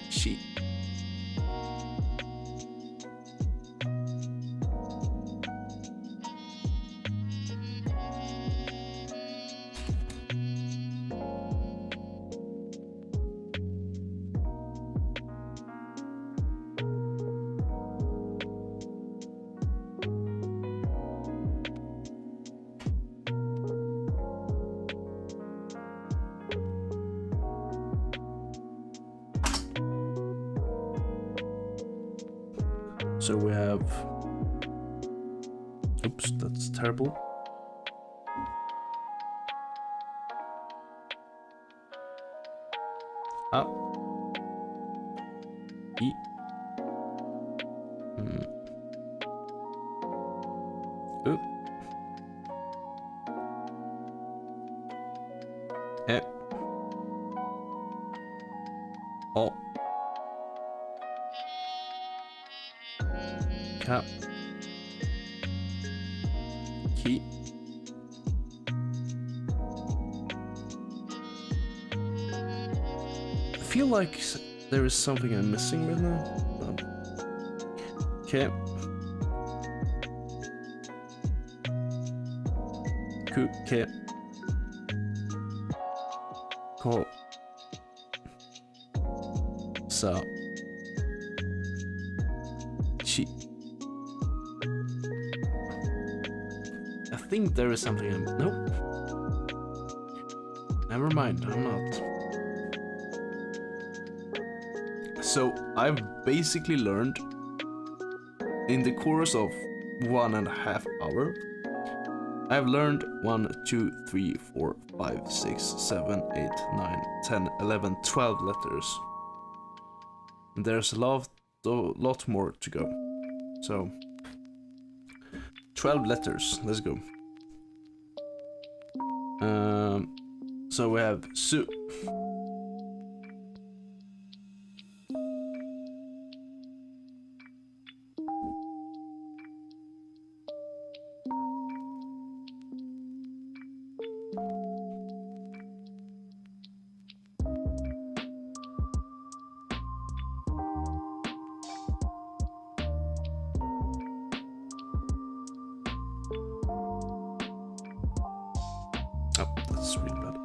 She. So we have, oops, that's terrible. A. I. U. E. O. K. Ki. I feel like there is something I'm missing right now. K. Q. K. K. Sa. Chi. I think there is something I'm... Nope. Never mind, I'm not. So, I've basically learned in the course of 1.5 hours, I've learned 1, 2, 3, 4, 5, 6, 7, 8, 9, 10, 11, 12 letters. And there's a lot more to go. So, 12 letters, let's go. So we have Su. Oh, that's really bad.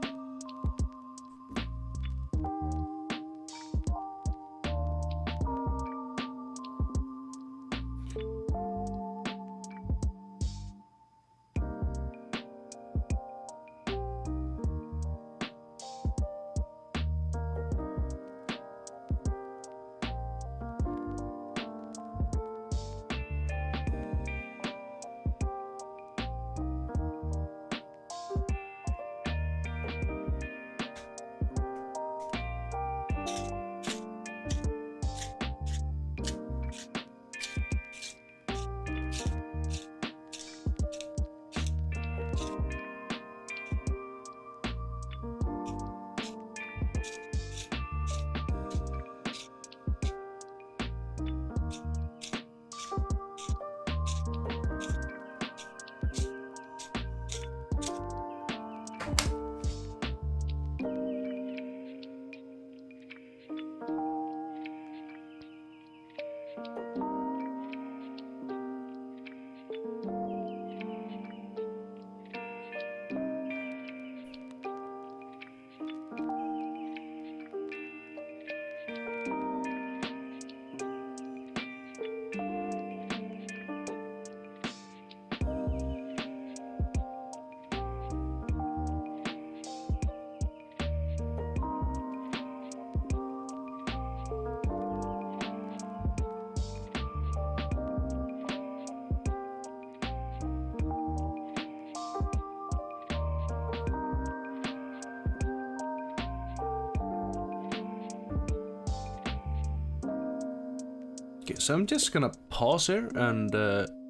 Okay, so I'm just gonna pause here and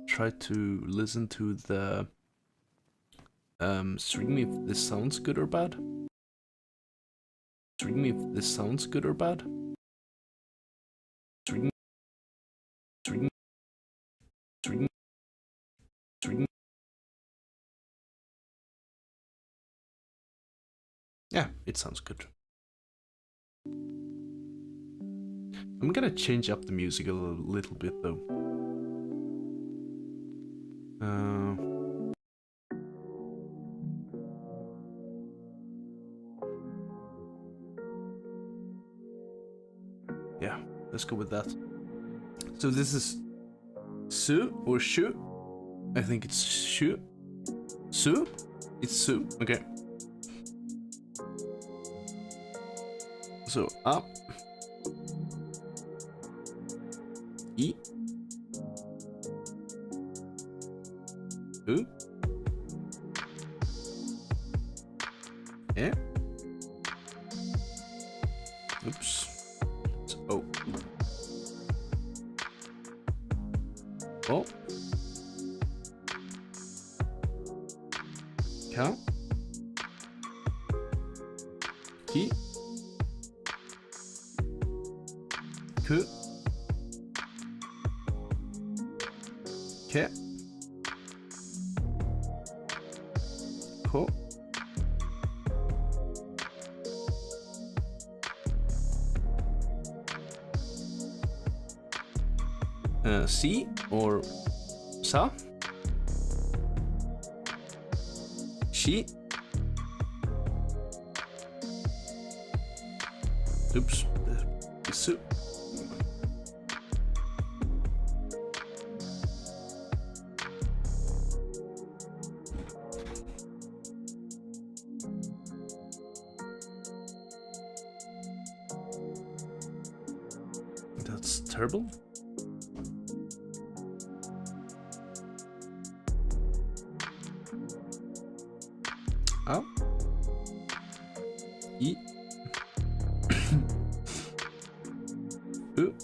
try to listen to the stream if this sounds good or bad. Stream if this sounds good or bad. Stream, stream, stream, stream. Yeah, it sounds good. I'm gonna change up the music a little bit though. Yeah, let's go with that. So this is Su or Shu? I think it's Shu. Su? It's Su. Okay. So up. I. U. E. Oops. It's O. O. Ka. Ki. Ku. Ke. Ko. Si or Sa. Shi. Oops. Su. That's terrible. A. I. U.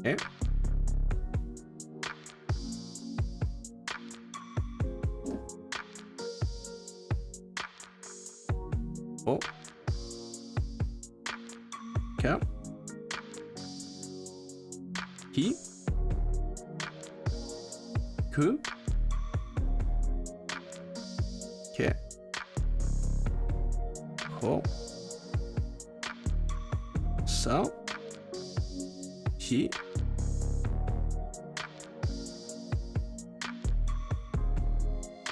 E. O. Ka. Ki. Ku. Ke. Ko. Sa. Shi.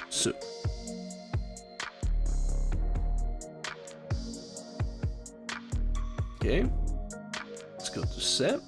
Su. Okay, let's go to set.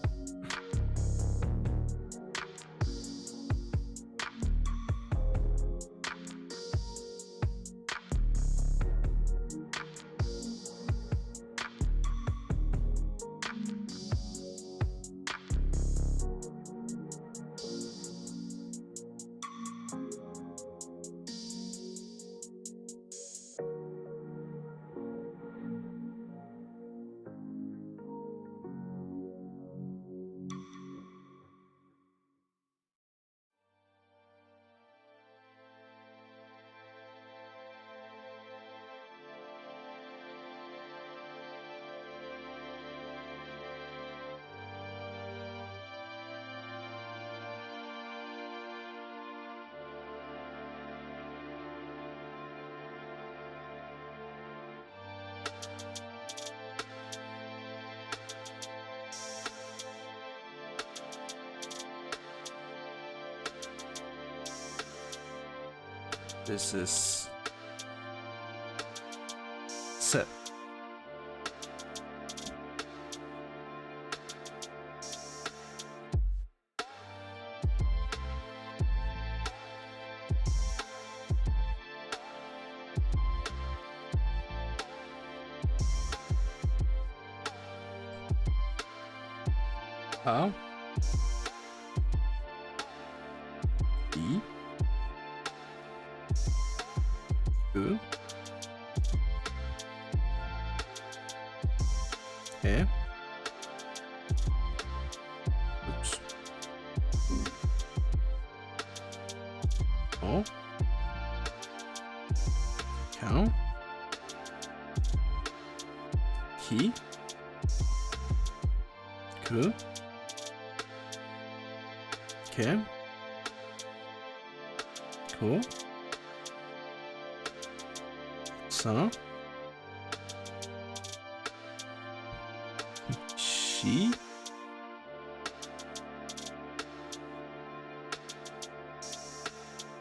This is set. A. I. U. E. Cow. Key. Ku. Okay. Cool. So. She.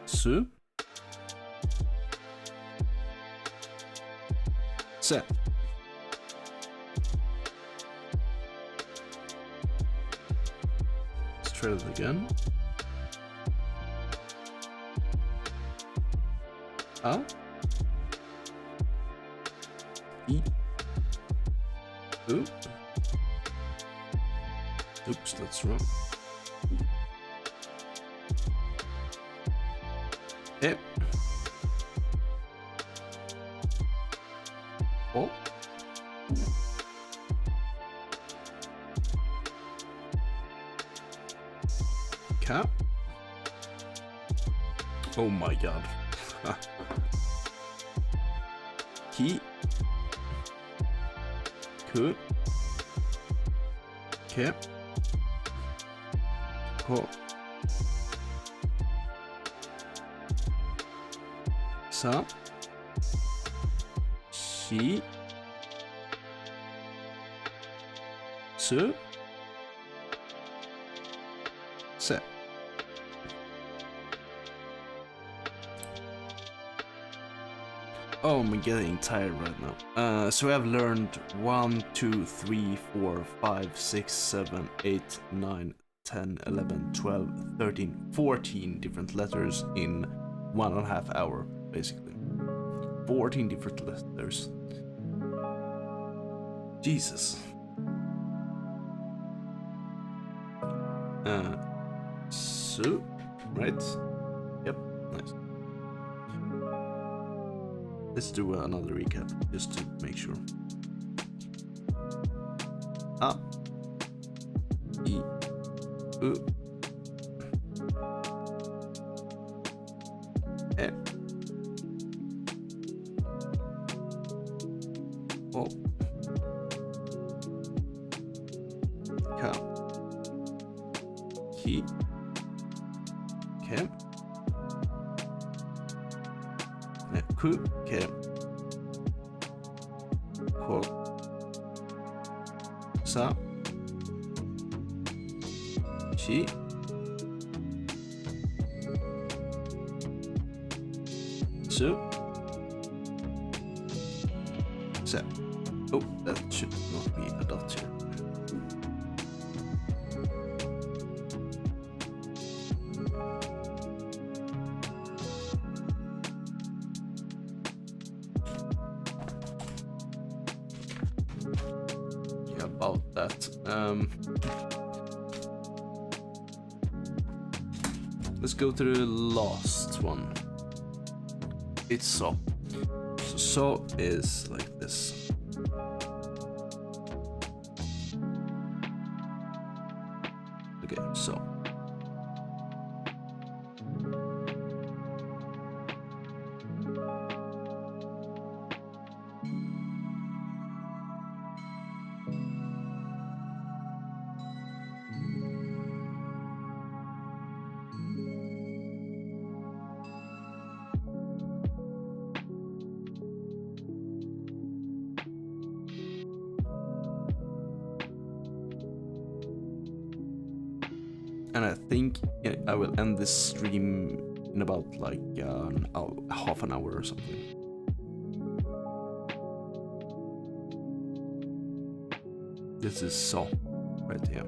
Su. Se. Let's try it again. A. I. U. Oops, that's wrong. E. O. Ka. Oh my god. Ki. Ku. Ke. Ko. Sa. Shi. Su. Se. Oh, I'm getting tired right now. So I've learned 1, 2, 3, 4, 5, 6, 7, 8, 9, 10, 11, 12, 13, 14 different letters in 1.5 hours, basically. 14 different letters. Jesus. So, right? Yep, nice. Let's do another recap, just to make sure. A. I. U. E. O. Ka. Ki. Ke. Ku. Ke. Ko. Sa. Shi. Su. Se. Oh, that should not be a dot here. Yeah, about that. Let's go to the last one. It's so. So is like this. Okay, so. And I think I will end this stream in about like half an hour or something. This is so right here.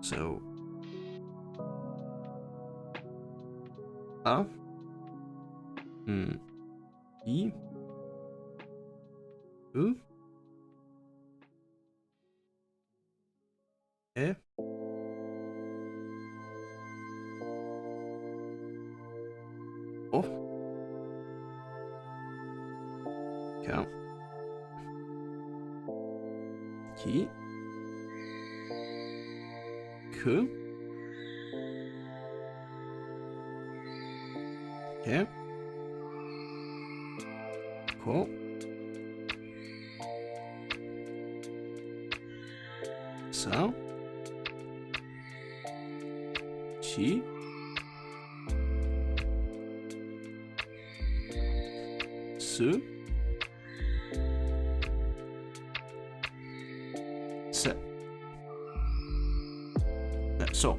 So, A, I, U, E. O. K. Ki. Ku. K. Ko. Sa. Chi. Su. Se. So.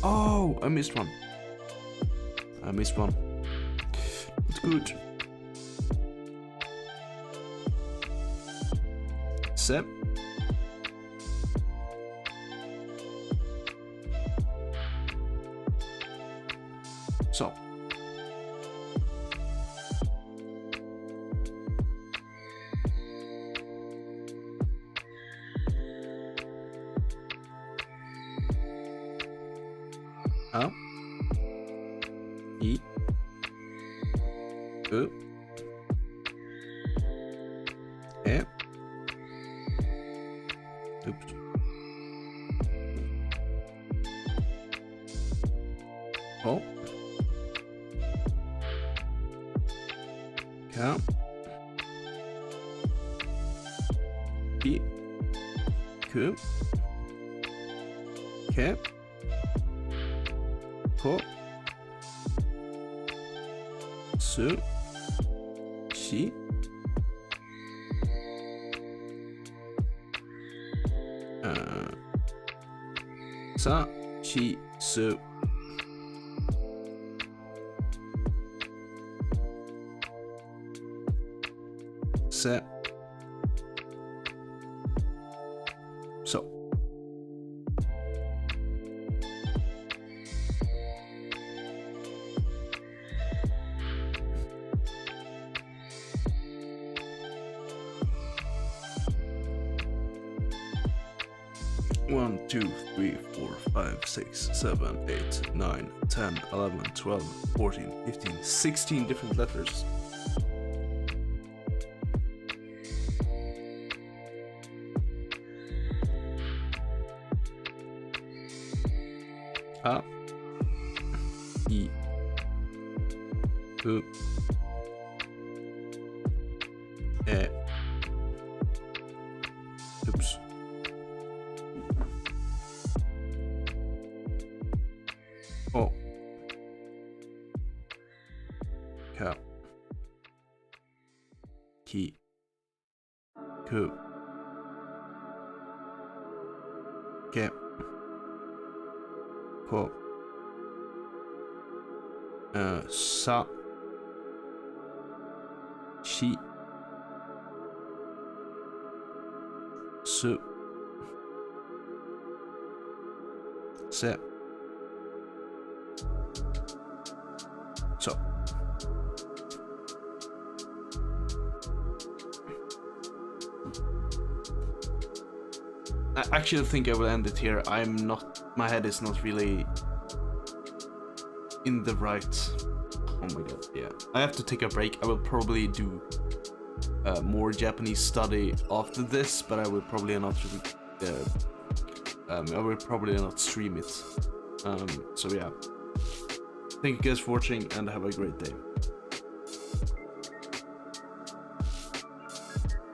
Oh, I missed one. That's good. Se. So. A. I. U. E. Oops. O. K. I. Q. K. Ko. Su. Shi. Sa. Shi. Su. Se. So. One, 2, 3, 4, 5, 6, 7, 8, 9, 10, 11, 12, 14, 15, 16 different letters. A. I. U. E. Oops. O. K. Ki. Ku. Ke. Ko. Sa. Shi. Su. Se. So. I actually think I will end it here. My head is not really in the right. Oh my god, yeah. I have to take a break. I will probably do more Japanese study after this, but I will probably not stream it. So yeah. Thank you guys for watching and have a great day.